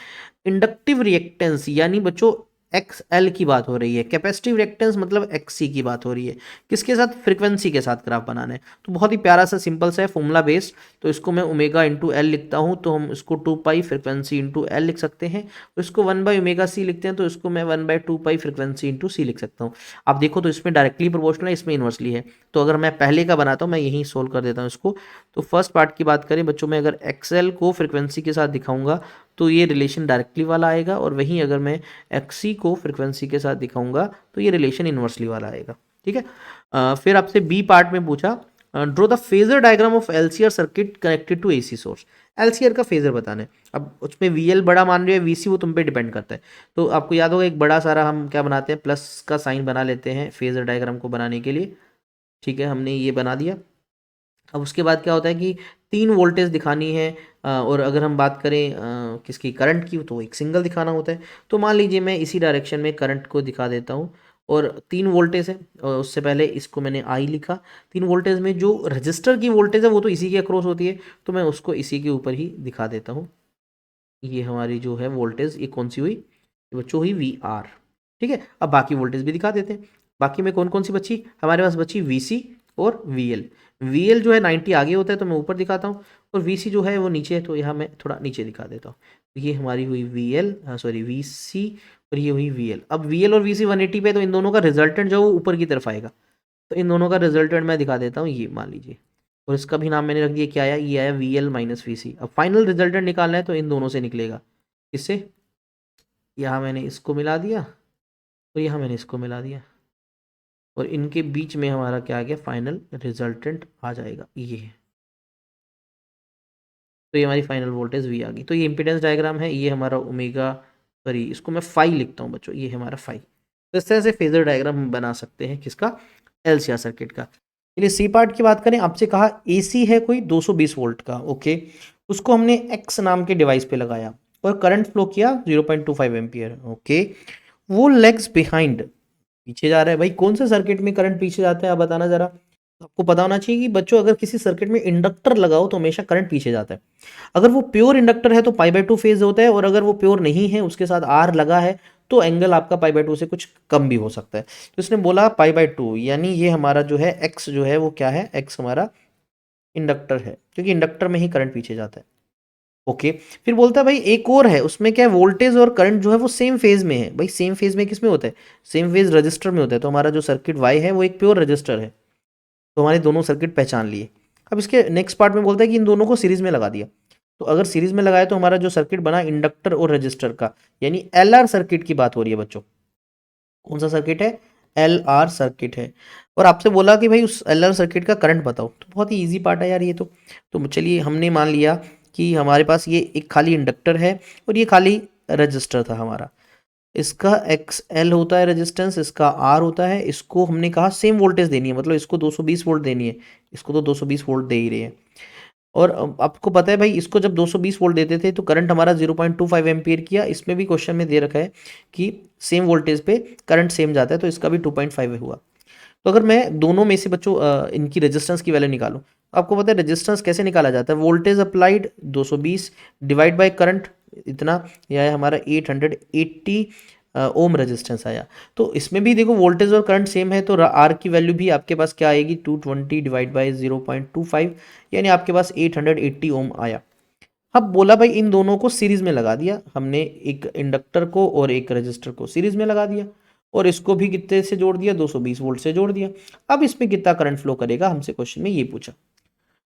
इंडक्टिव रिएक्टेंस, यानी बच्चों XL की बात हो रही है, कैपेसिटिव रिएक्टेंस मतलब XC की बात हो रही है, किसके साथ, फ्रीक्वेंसी के साथ ग्राफ बनाना है। तो बहुत ही प्यारा सा सिंपल सा है फॉर्मूला बेस्ड, तो इसको मैं ओमेगा इंटू एल लिखता हूँ, तो हम इसको 2 पाई फ्रीक्वेंसी इंटू एल लिख सकते हैं, और इसको 1/ओमेगा C लिखते हैं, तो इसको मैं 1/2 पाई फ्रीक्वेंसी इंटू सी लिख सकता हूँ। आप देखो तो इसमें डायरेक्टली प्रोपोर्शनल है, इसमें इन्वर्सली है, तो अगर मैं पहले का बनाता हूँ मैं यहीं सोल्व कर देता हूँ इसको। तो फर्स्ट पार्ट की बात करें बच्चों में, अगर एक्सएल को फ्रीक्वेंसी के साथ दिखाऊंगा तो ये रिलेशन डायरेक्टली वाला आएगा, और वहीं अगर मैं एक्सी को फ्रीक्वेंसी के साथ दिखाऊंगा तो ये रिलेशन इन्वर्सली वाला आएगा, ठीक है। फिर आपसे बी पार्ट में पूछा draw the phasor diagram of LCR circuit connected to AC source, LCR का फेजर बताना है। अब उसमें वीएल बड़ा मान रहे हैं, वीसी वो तुम पे डिपेंड करता है, तो आपको याद होगा एक बड़ा सारा हम क्या बनाते हैं, प्लस का साइन बना लेते हैं फेजर डायग्राम को बनाने के लिए, ठीक है, हमने ये बना दिया। अब उसके बाद क्या होता है कि 3 वोल्टेज दिखानी है, और अगर हम बात करें किसकी, करंट की, तो एक सिंगल दिखाना होता है। तो मान लीजिए मैं इसी डायरेक्शन में करंट को दिखा देता हूँ, और 3 वोल्टेज है, और उससे पहले इसको मैंने आई लिखा। 3 वोल्टेज में जो रजिस्टर की वोल्टेज है वो तो इसी के अक्रॉस होती है, तो मैं उसको इसी के ऊपर ही दिखा देता हूँ। ये हमारी जो है वोल्टेज ये कौन सी हुई, ये बच्चों हुई VR, ठीक है। अब बाकी वोल्टेज भी दिखा देते हैं, बाकी में कौन कौन सी बची, हमारे पास बची VC और VL। VL जो है 90 आगे होता है तो मैं ऊपर दिखाता हूँ, और VC जो है वो नीचे है, तो यहाँ मैं थोड़ा नीचे दिखा देता हूँ। तो ये हमारी हुई VC, और ये हुई VL। अब VL और VC 180 पे, तो इन दोनों का रिजल्टेंट जो है वो ऊपर की तरफ आएगा, तो इन दोनों का रिजल्टेंट मैं दिखा देता हूँ, ये मान लीजिए, और इसका भी नाम मैंने रख दिया, क्या आया, ये आया VL माइनस VC। अब फाइनल रिजल्टेंट निकालना है तो इन दोनों से निकलेगा, इससे, यहाँ मैंने इसको मिला दिया, और यहाँ मैंने इसको मिला दिया, और इनके बीच में हमारा क्या आ गया, फाइनल रिजल्टेंट आ जाएगा ये। तो ये हमारी फाइनल वोल्टेज V आ गई। तो ये इम्पीडेंस डायग्राम है, ये हमारा ओमेगा, सॉरी इसको मैं फाई लिखता हूँ बच्चों, ये हमारा फाई। तो इस तरह से फेजर डायग्राम हम बना सकते हैं, किसका, एलसीआर सर्किट का। चलिए सी पार्ट की बात करें, आपसे कहा एसी है कोई 220 वोल्ट का, ओके, उसको हमने एक्स नाम के डिवाइस पे लगाया और करंट फ्लो किया 0.25 एम्पियर, ओके। वो लेग्स बिहाइंड, पीछे जा रहा है। भाई कौन से सर्किट में करंट पीछे जाता है आप बताना जरा। आपको पता होना चाहिए कि बच्चों अगर किसी सर्किट में इंडक्टर लगाओ तो हमेशा करंट पीछे जाता है। अगर वो प्योर इंडक्टर है तो पाई बाय 2 फेज होता है, और अगर वो प्योर नहीं है उसके साथ आर लगा है तो एंगल आपका पाई बाय 2 से कुछ कम भी हो सकता है। तो इसने बोला पाई बाय 2, यानी ये हमारा जो है एक्स जो है वो क्या है, एक्स हमारा इंडक्टर है, क्योंकि इंडक्टर में ही करंट पीछे जाता है। ओके। फिर बोलता है भाई एक और है, उसमें क्या है, वोल्टेज और करंट जो है वो सेम फेज में है। भाई सेम फेज में किस में होता है, सेम फेज रजिस्टर में होता है। तो हमारा जो सर्किट वाई है वो एक प्योर रजिस्टर है। तो हमारे दोनों सर्किट पहचान लिए। अब इसके नेक्स्ट पार्ट में बोलता है कि इन दोनों को सीरीज में लगा दिया। तो अगर सीरीज में लगाया तो हमारा जो सर्किट बना इंडक्टर और रजिस्टर का, यानी एल आर सर्किट की बात हो रही है बच्चों। कौन सा सर्किट है, एल आर सर्किट है। और आपसे बोला कि भाई उस एल आर सर्किट का करंट बताओ, तो बहुत ही ईजी पार्ट है यार ये तो चलिए हमने मान लिया कि हमारे पास ये एक खाली इंडक्टर है और ये खाली रजिस्टर था हमारा। इसका एक्स एल होता है रेजिस्टेंस, इसका आर होता है। इसको हमने कहा सेम वोल्टेज देनी है, मतलब इसको 220 वोल्ट देनी है। इसको तो 220 वोल्ट दे ही रहे हैं। और आपको पता है भाई इसको जब 220 वोल्ट देते थे तो करंट हमारा 0.25 एम्पियर किया। इसमें भी क्वेश्चन में दे रखा है कि सेम वोल्टेज पे करंट सेम जाता है, तो इसका भी 2.5 हुआ। तो अगर मैं दोनों में से बच्चों इनकी रेजिस्टेंस की वैल्यू निकालूं, तो आपको पता है रेजिस्टेंस कैसे निकाला जाता है, voltage applied 220 divide by current इतना, यह है हमारा 880 ओम रेजिस्टेंस आया। तो इसमें भी देखो वोल्टेज और करंट सेम है, तो आर की वैल्यू भी आपके पास क्या आएगी, 220 डिवाइड बाय 0.25, यानी आपके पास 880 ओम आया। अब बोला भाई इन दोनों को सीरीज में लगा दिया हमने, एक इंडक्टर को और एक रजिस्टर को सीरीज में लगा दिया, और इसको भी कितने से जोड़ दिया, 220 वोल्ट से जोड़ दिया। अब इसमें कितना करंट फ्लो करेगा, हमसे क्वेश्चन में ये पूछा।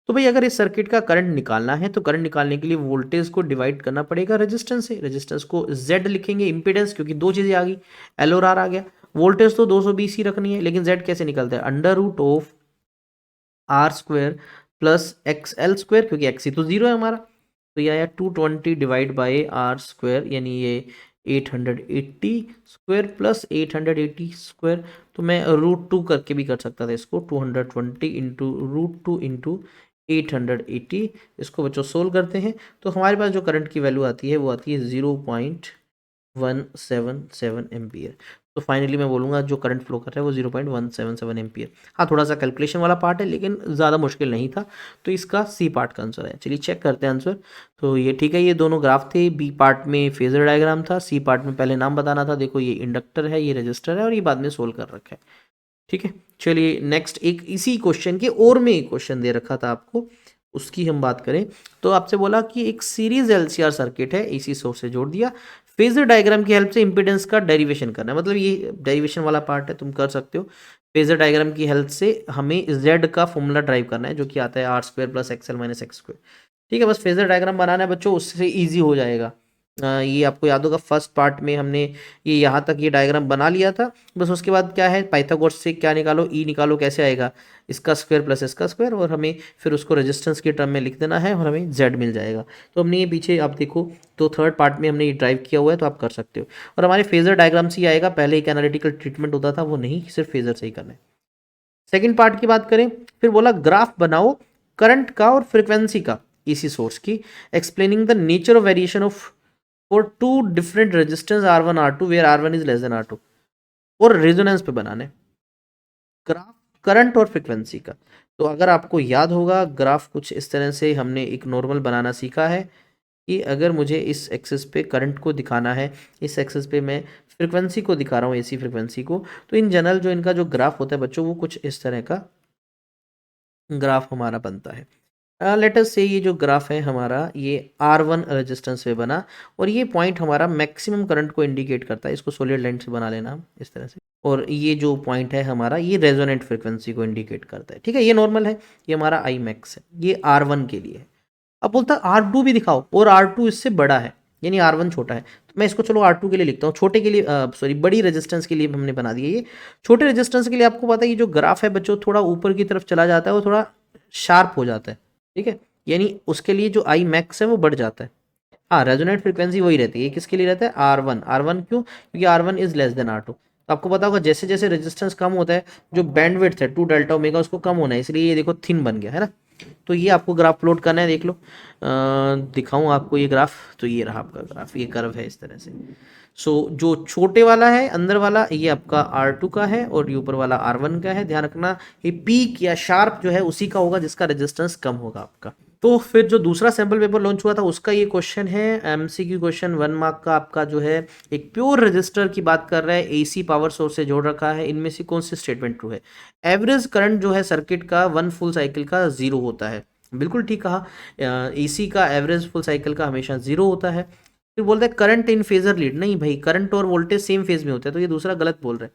तो भाई अगर इस सर्किट का करंट निकालना है तो करंट निकालने के लिए वोल्टेज को डिवाइड करना पड़ेगा रेजिस्टेंस से। रेजिस्टेंस को Z लिखेंगे, इंपीडेंस क्योंकि दो चीजें आ गई, एल और आर आ गया। वोल्टेज तो 220 ही रखनी है, लेकिन Z कैसे निकलता है, under root of r square plus x l square, क्योंकि एक्स ही तो जीरो है हमारा। तो यह आया 220 डिवाइड बाई आर स्क्वायर, यानी ये 880 स्क्वायर प्लस 880 स्क्वायर। तो मैं √2 करके भी कर सकता था इसको, 220 इंटू √2 इंटू 880। इसको बच्चों सोल्व करते हैं तो हमारे पास जो करंट की वैल्यू आती है वो आती है 0.177 एम्पियर। तो फाइनली मैं बोलूँगा जो करंट फ्लो कर रहा है वो 0.177 एम्पियर। हाँ थोड़ा सा कैलकुलेशन वाला पार्ट है लेकिन ज़्यादा मुश्किल नहीं था। तो इसका सी पार्ट का आंसर है। चलिए चेक करते हैं आंसर। तो ये ठीक है, ये दोनों ग्राफ थे। बी पार्ट में फेजर डायग्राम था, सी पार्ट में पहले नाम बताना था। देखो ये इंडक्टर है, ये रजिस्टर है, और ये बाद में सोल्व कर रखा है। ठीक है, चलिए नेक्स्ट एक इसी क्वेश्चन के और में एक क्वेश्चन दे रखा था आपको, उसकी हम बात करें। तो आपसे बोला कि एक सीरीज एलसीआर सर्किट है, इसी सोर्स से जोड़ दिया, फेजर डायग्राम की हेल्प से इंपीडेंस का डेरिवेशन करना है। मतलब ये डेरिवेशन वाला पार्ट है, तुम कर सकते हो। फेजर डायग्राम की हेल्प से हमें जेड का फॉर्मूला ड्राइव करना है, जो कि आता है r square plus XL minus x square. ठीक है, बस फेजर डायग्राम बनाना है बच्चों, उससे ईजी हो जाएगा। ये आपको याद होगा फर्स्ट पार्ट में हमने ये यहाँ तक ये डायग्राम बना लिया था। बस उसके बाद क्या है, पाइथागोरस से क्या निकालो, ई निकालो। कैसे आएगा, इसका स्क्वायर प्लस इसका स्क्वायर, और हमें फिर उसको रेजिस्टेंस के टर्म में लिख देना है और हमें जेड मिल जाएगा। तो हमने ये पीछे आप देखो तो थर्ड पार्ट में हमने ये ड्राइव किया हुआ है, तो आप कर सकते हो। और हमारे फेजर डायग्राम से ही आएगा, पहले एक एनालिटिकल ट्रीटमेंट होता था वो नहीं, सिर्फ फेजर से ही करना है। सेकेंड पार्ट की बात करें, फिर बोला ग्राफ बनाओ करंट का और फ्रिक्वेंसी का इसी सोर्स की, explaining the nature of variation of for two different resistance R1 R2 where R1 is less than R2, और रेजोनेंस पे बनाने ग्राफ करंट और फ्रिक्वेंसी का। तो अगर आपको याद होगा ग्राफ कुछ इस तरह से हमने एक नॉर्मल बनाना सीखा है कि अगर मुझे इस एक्सिस पे करंट को दिखाना है, इस एक्सिस पे मैं फ्रिक्वेंसी को दिखा रहा हूँ, एसी फ्रिक्वेंसी को, तो इन जनरल जो इनका जो ग्राफ होता है बच्चों वो कुछ इस तरह का ग्राफ हमारा बनता है। लेट अस से ये जो ग्राफ है हमारा ये R1 रेजिस्टेंस पे बना, और ये पॉइंट हमारा मैक्सिमम करंट को इंडिकेट करता है। इसको सॉलिड लाइन से बना लेना हम इस तरह से, और ये जो पॉइंट है हमारा ये रेजोनेंट फ्रिक्वेंसी को इंडिकेट करता है। ठीक है, ये नॉर्मल है, ये हमारा आई मैक्स है, ये R1 के लिए है। अब बोलता है R2 भी दिखाओ, और R2 इससे बड़ा है, यानी R1 छोटा है। तो मैं इसको चलो R2 के लिए लिखता हूँ, छोटे के लिए सॉरी बड़ी रेजिस्टेंस के लिए हमने बना दिया ये। छोटे रेजिस्टेंस के लिए आपको पता है ये जो ग्राफ है बच्चों थोड़ा ऊपर की तरफ चला जाता है, वो थोड़ा शार्प हो जाता है। ठीक है, यानी उसके लिए जो आई मैक्स है वो बढ़ जाता है। हाँ, रेजोनेंट फ्रीक्वेंसी वही रहती है। ये किसके लिए रहता है, R1 क्यों, क्योंकि R1 is less than R2। तो आपको पता होगा जैसे जैसे रेजिस्टेंस कम होता है, जो बैंडविड्थ है 2 डेल्टा ओमेगा उसको कम होना है, इसलिए ये देखो थिन बन गया है ना। तो ये आपको ग्राफ प्लॉट करना है, देख लो। दिखाऊं आपको ये ग्राफ, तो ये रहा आपका ग्राफ, ये कर्व है इस तरह से। सो जो छोटे वाला है अंदर वाला, ये आपका R2 का है, और ये ऊपर वाला R1 का है। ध्यान रखना ये पीक या शार्प जो है उसी का होगा जिसका रेजिस्टेंस कम होगा आपका। तो फिर जो दूसरा सैंपल पेपर लॉन्च हुआ था उसका ये क्वेश्चन है, MCQ क्वेश्चन 1 मार्क का आपका जो है, एक प्योर रजिस्टर की बात कर रहा है, AC पावर सोर्स से जोड़ रखा है, इनमें से कौन सी स्टेटमेंट ट्रू है। एवरेज करंट जो है सर्किट का 1 फुल साइकिल का 0 होता है। बिल्कुल ठीक कहा, AC का एवरेज फुल साइकिल का हमेशा 0 होता है। फिर बोलते हैं करंट इन फेजर लीड, नहीं भाई, करंट और वोल्टेज सेम फेज में होता है, तो ये दूसरा गलत बोल रहे हैं।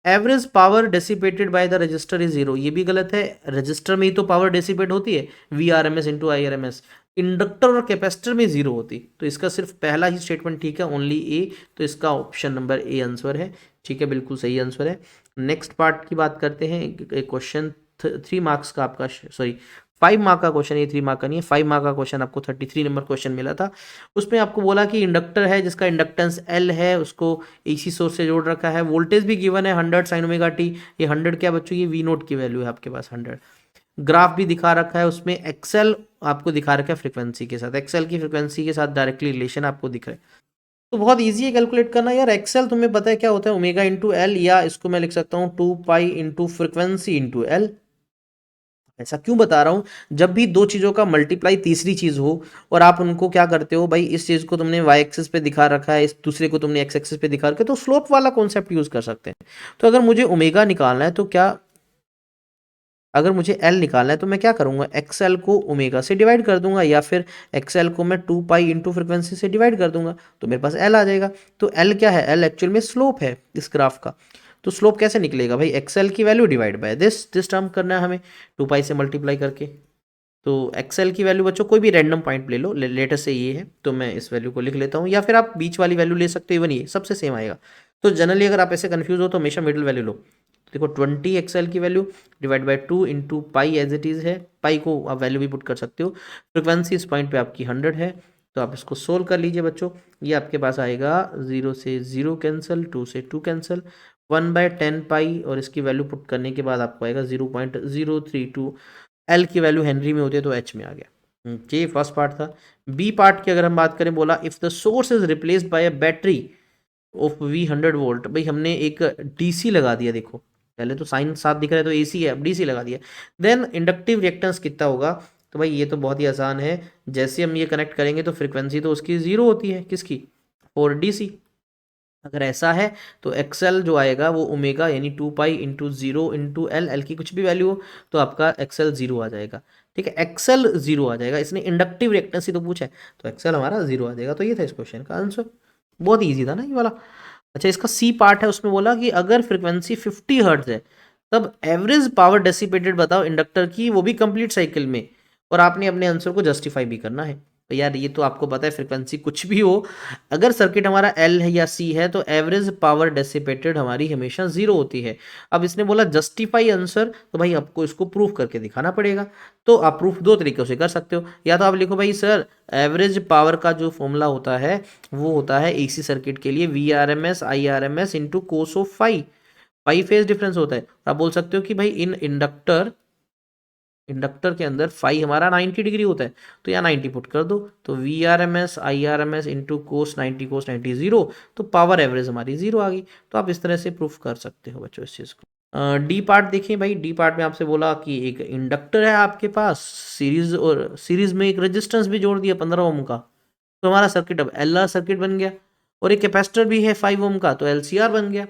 Average power dissipated by the register is 0, ये भी गलत है। रजिस्टर में ही तो पावर डेसिपेट होती है, VRMS इंटू IRMS। इंडक्टर और कैपेसिटर में 0 होती, तो इसका सिर्फ पहला ही स्टेटमेंट ठीक है, ओनली ए। तो इसका ऑप्शन नंबर ए आंसर है। ठीक है, बिल्कुल सही आंसर है। नेक्स्ट पार्ट की बात करते हैं। एक क्वेश्चन 3 मार्क्स का आपका, सॉरी 5 मार्क का क्वेश्चन, ये 3 मार्क का नहीं है, 5 मार्क का क्वेश्चन आपको 33 नंबर क्वेश्चन मिला था। उसमें आपको बोला कि इंडक्टर है जिसका इंडक्टेंस L है, उसको AC सोर्स से जोड़ रखा है, वोल्टेज भी गिवन है 100 sin ओमेगा टी। ये 100 क्या बच्चों, ये V नोट की वैल्यू है आपके पास 100। ग्राफ भी दिखा रखा है, उसमें एक्सेल आपको दिखा रखा है फ्रीक्वेंसी के साथ, एक्सेल की फ्रीक्वेंसी के साथ डायरेक्टली रिलेशन आपको दिख रहा है। तो बहुत ईजी है कैलकुलेट करना यार। एक्सेल तुम्हें पता है क्या होता है, ओमेगा इंटू एल, या इसको मैं लिख सकता हूँ 2 pi into frequency into L. ऐसा क्यों बता रहा हूँ, जब भी दो चीज़ों का मल्टीप्लाई तीसरी चीज़ हो और आप उनको क्या करते हो भाई, इस चीज़ को तुमने वाई एक्सिस पे दिखा रखा है, इस दूसरे को तुमने एक्स एक्सिस पे दिखा रखा है, तो स्लोप वाला कॉन्सेप्ट यूज़ कर सकते हैं। तो अगर मुझे ओमेगा निकालना है तो क्या, अगर मुझे एल निकालना है तो मैं क्या करूंगा, एक्सएल को ओमेगा से डिवाइड कर दूंगा, या फिर एक्सएल को मैं 2 पाई इंटू फ्रिक्वेंसी से डिवाइड कर दूंगा, तो मेरे पास एल आ जाएगा। तो एल क्या है, एल एक्चुअल में स्लोप है इस ग्राफ का। तो स्लोप कैसे निकलेगा भाई, एक्सएल की value divide by this term करना है हमें, 2 पाई से मल्टीप्लाई करके। तो एक्सएल की वैल्यू बच्चों कोई भी रैंडम पॉइंट ले लो, लेटर से ये है तो मैं इस वैल्यू को लिख लेता हूँ, या फिर आप बीच वाली वैल्यू ले सकते हो, इवन ये सबसे सेम आएगा। तो जनरली अगर आप ऐसे कंफ्यूज हो तो हमेशा मिडिल वैल्यू लो। देखो 20 एक्सएल की value divide by 2 into pi, as it is है, पाई को आप वैल्यू भी पुट कर सकते हो। फ्रिक्वेंसी इस पॉइंट पे आपकी 100 है, तो आप इसको सोल्व कर लीजिए बच्चों। ये आपके पास आएगा 0 से 0 कैंसिल, 2 से 2 कैंसिल, 1/10 पाई, और इसकी वैल्यू पुट करने के बाद आपको आएगा 0.032। एल की वैल्यू हेनरी में होती है तो एच में आ गया। ये फर्स्ट पार्ट था। बी पार्ट की अगर हम बात करें, बोला if the source is replaced by a battery of V 100 volt. भाई हमने एक DC लगा दिया, देखो पहले तो साइन साथ दिख रहा है तो AC है, अब DC लगा दिया। देन इंडक्टिव रिएक्टेंस कितना होगा, तो भाई ये तो बहुत ही आसान है, जैसे हम ये कनेक्ट करेंगे तो फ्रीक्वेंसी तो उसकी 0 होती है, किसकी, फॉर DC। अगर ऐसा है तो एक्सएल जो आएगा वो ओमेगा यानी 2 pi into 0 into L, l की कुछ भी वैल्यू हो तो आपका एक्सएल 0 आ जाएगा। ठीक है, एक्सएल 0 आ जाएगा, इसने इंडक्टिव रिएक्टेंस ही तो पूछा है, तो एक्सएल हमारा 0 आ जाएगा। तो ये था इस क्वेश्चन का आंसर, बहुत ईजी था ना ये वाला। अच्छा, इसका सी पार्ट है, उसमें बोला कि अगर फ्रिक्वेंसी 50 हर्ट्ज है तब एवरेज पावर डेसिपेटेड बताओ इंडक्टर की, वो भी कंप्लीट साइकिल में, और आपने अपने आंसर को जस्टिफाई भी करना है। तो यार ये तो आपको पता है, फ्रिक्वेंसी कुछ भी हो, अगर सर्किट हमारा एल है या सी है तो एवरेज पावर डेसिपेटेड हमारी हमेशा 0 होती है। अब इसने बोला जस्टिफाई आंसर, तो भाई आपको इसको प्रूफ करके दिखाना पड़ेगा। तो आप प्रूफ दो तरीकों से कर सकते हो, या तो आप लिखो भाई सर एवरेज पावर का जो फॉर्मूला होता है वो होता है AC सर्किट के लिए VRMS IRMS into cos of phi, phi phase difference होता है। आप बोल सकते हो कि भाई इन इंडक्टर, इंडक्टर के अंदर फाई हमारा 90 डिग्री होता है, तो यहाँ 90 पुट कर दो, तो VRMS IRMS इंटू कोस 90 0, तो पावर एवरेज हमारी 0 आ गई। तो आप इस तरह से प्रूफ कर सकते हो बच्चों इस चीज़ को। डी पार्ट देखिए भाई, डी पार्ट में आपसे बोला कि एक इंडक्टर है आपके पास सीरीज, और सीरीज में एक रेजिस्टेंस भी जोड़ दिया 15 ओम का, तो हमारा सर्किट अब LR सर्किट बन गया, और एक कैपेसिटर भी है 5 ओम का, तो LCR बन गया।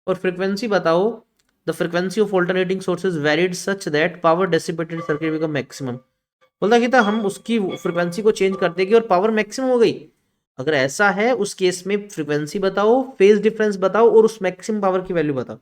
और फ्रिक्वेंसी बताओ, the frequency of alternating sources varied such that power dissipated circuit become maximum. बोलता कि था हम उसकी फ्रिक्वेंसी को चेंज कर देंगे और पावर मैक्सिमम हो गई। अगर ऐसा है उस केस में फ्रिक्वेंसी बताओ, फेज डिफरेंस बताओ, और उस मैक्सिमम पावर की वैल्यू बताओ।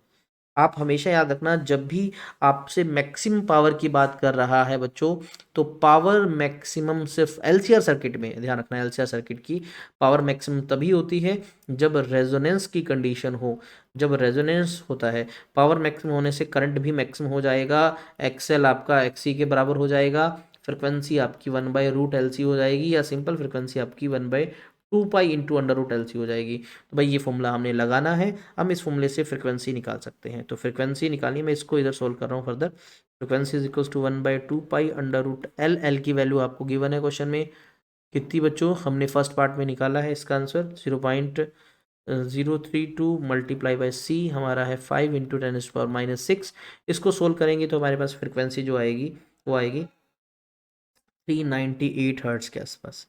आप हमेशा याद रखना, जब भी आपसे मैक्सिमम पावर की बात कर रहा है बच्चों, तो पावर मैक्सिमम सिर्फ LCR सर्किट में, ध्यान रखना LCR सर्किट की पावर मैक्सिमम तभी होती है जब रेजोनेंस की कंडीशन हो। जब रेजोनेंस होता है, पावर मैक्सिमम होने से करंट भी मैक्सिमम हो जाएगा, XL आपका XC के बराबर हो जाएगा, फ्रिक्वेंसी आपकी 1/√LC हो जाएगी, या सिंपल फ्रिक्वेंसी आपकी 1/2 2 pi into under root l c हो जाएगी। तो भाई ये फॉर्मूला हमने लगाना है, हम इस फॉर्मूले से फ्रिक्वेंसी निकाल सकते हैं। तो फ्रिक्वेंसी निकालनी, मैं इसको इधर सोल्व कर रहा हूँ further. Frequency is equals to 1/2 pi under root l, l की वैल्यू आपको गिवन है क्वेश्चन में कितनी बच्चों, हमने फर्स्ट पार्ट में निकाला है इसका आंसर 0.032 मल्टीप्लाई बाई सी हमारा है 5 इंटू 10⁻⁻6। इसको सोल्व करेंगे तो हमारे पास फ्रिक्वेंसी जो आएगी वो आएगी 398 हर्ट्स के आसपास।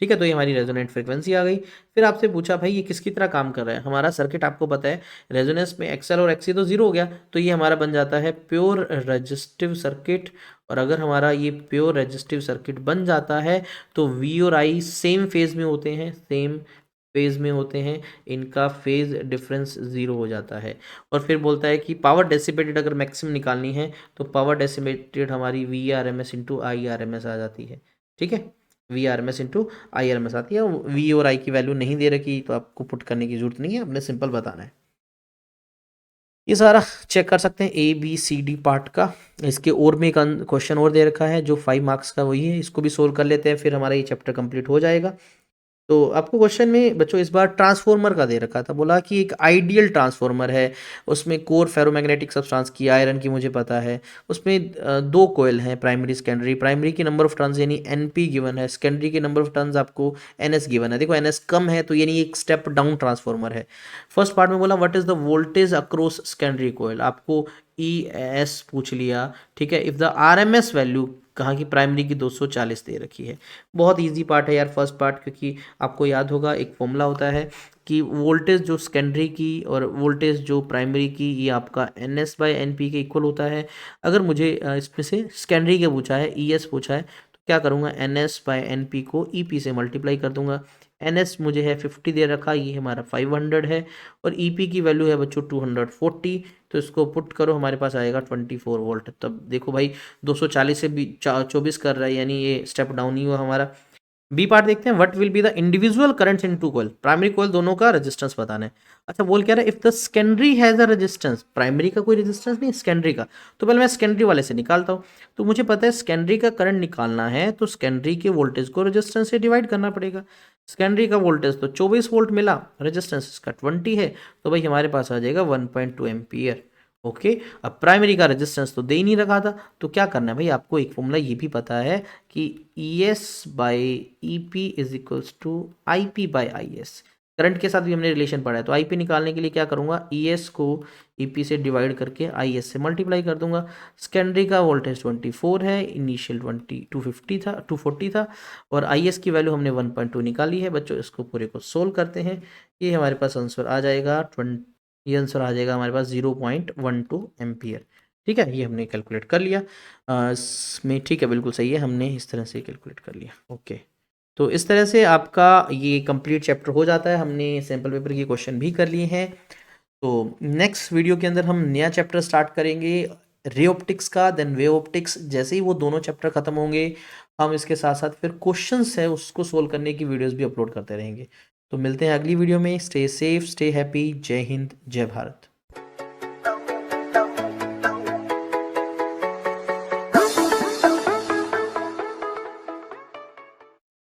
ठीक है, तो ये हमारी रेजोनेंट फ्रिक्वेंसी आ गई। फिर आपसे पूछा भाई ये किसकी तरह काम कर रहा है, हमारा सर्किट आपको पता है रेजोनेंस में एक्सएल और एक्सी तो जीरो हो गया, तो ये हमारा बन जाता है प्योर रेजिस्टिव सर्किट। और अगर हमारा ये प्योर रेजिस्टिव सर्किट बन जाता है तो वी और आई सेम फेज में होते हैं, सेम फेज में होते हैं, इनका फेज डिफरेंस जीरो हो जाता है। और फिर बोलता है कि पावर डेसिपेटेड अगर मैक्सिमम निकालनी है तो पावर डेसिपेटेड हमारी V R M S into I R M S आ जाती है। ठीक है, V R M S into I R M S आती है। वी और आई की वैल्यू नहीं दे रखी तो आपको पुट करने की जरूरत नहीं है, अपने सिंपल बताना है। ये सारा चेक कर सकते हैं a b c d part का। इसके और में एक क्वेश्चन और दे रखा है जो 5 मार्क्स का वही है, इसको भी सोल्व कर लेते हैं, फिर हमारा ये चैप्टर कंप्लीट हो जाएगा। तो आपको क्वेश्चन में बच्चों इस बार ट्रांसफॉर्मर का दे रखा था, बोला कि एक आइडियल ट्रांसफॉर्मर है, उसमें कोर फेरोमैग्नेटिक सब्सटेंस की, आयरन की मुझे पता है, उसमें दो कोयल हैं प्राइमरी सेकेंडरी, प्राइमरी की नंबर ऑफ टर्न्स यानी एनपी गिवन है, सेकेंडरी के नंबर ऑफ टर्न्स आपको एनएस गिवन है। देखो एनएस कम है तो यानी एक स्टेप डाउन ट्रांसफॉर्मर है। फर्स्ट पार्ट में बोला what is the voltage across secondary coil, आपको ई एस पूछ लिया। ठीक है, if the r M S value कहाँ की, प्राइमरी की 240 दे रखी है। बहुत इजी पार्ट है यार फर्स्ट पार्ट, क्योंकि आपको याद होगा एक फॉर्मूला होता है कि वोल्टेज जो सेकेंडरी की और वोल्टेज जो प्राइमरी की ये आपका n s by n p के इक्वल होता है। अगर मुझे इसमें से सेकेंडरी के पूछा है, ई एस पूछा है, तो क्या करूँगा, n s by n p को ई पी से मल्टीप्लाई कर दूंगा। एन एस मुझे है 50 दे रखा, ये हमारा 500 है, और ई पी की वैल्यू है बच्चों 240। तो इसको पुट करो, हमारे पास आएगा 24 वोल्ट। तब देखो भाई 240 से भी 24 कर रहा है, यानी ये स्टेप डाउन ही हुआ हमारा। बी पार्ट देखते हैं, what will be the individual currents in two coil, primary coil दोनों का रेजिस्टेंस बताना है। अच्छा बोल क्या रहा है, if the secondary has a resistance, primary का कोई रेजिस्टेंस नहीं, सेकेंडरी का, तो पहले मैं सेकेंडरी वाले से निकालता हूँ। तो मुझे पता है सेकेंडरी का करंट निकालना है तो सेकेंडरी के वोल्टेज को रेजिस्टेंस से डिवाइड करना पड़ेगा। सेकेंडरी का वोल्टेज तो 24 वोल्ट मिला, रेजिस्टेंस इसका 20 है, तो भाई हमारे पास आ जाएगा 1.2 एम्पियर। ओके, अब प्राइमरी का रेजिस्टेंस तो दे ही नहीं रखा था, तो क्या करना है भाई, आपको एक फॉर्मूला ये भी पता है कि e s by e p is equals to i p by i s. Current के साथ भी हमने रिलेशन पढ़ा है, तो आई पी निकालने के लिए क्या करूँगा, ई एस को ई पी से डिवाइड करके आई एस से मल्टीप्लाई कर दूंगा। सेकेंडरी का वोल्टेज 24 है, इनिशियल 240 था, और आई एस की वैल्यू हमने 1.2 निकाली है। बच्चों इसको पूरे को सोल्व करते हैं, ये हमारे पास आंसर आ जाएगा ये आंसर आ जाएगा हमारे पास 0.12 एम्पियर। ठीक है, ये हमने कैलकुलेट कर लिया इसमें। ठीक है, बिल्कुल सही है, हमने इस तरह से कैलकुलेट कर लिया। ओके, तो इस तरह से आपका ये कंप्लीट चैप्टर हो जाता है। हमने सैम्पल पेपर के क्वेश्चन भी कर लिए हैं। तो नेक्स्ट वीडियो के अंदर हम नया चैप्टर स्टार्ट करेंगे रे ऑप्टिक्स का, देन वेव ऑप्टिक्स। जैसे ही वो दोनों चैप्टर खत्म होंगे हम इसके साथ साथ फिर क्वेश्चंस है उसको सोल्व करने की वीडियोस भी अपलोड करते रहेंगे। तो मिलते हैं अगली वीडियो में। स्टे सेफ, स्टे हैप्पी, जय हिंद, जय भारत।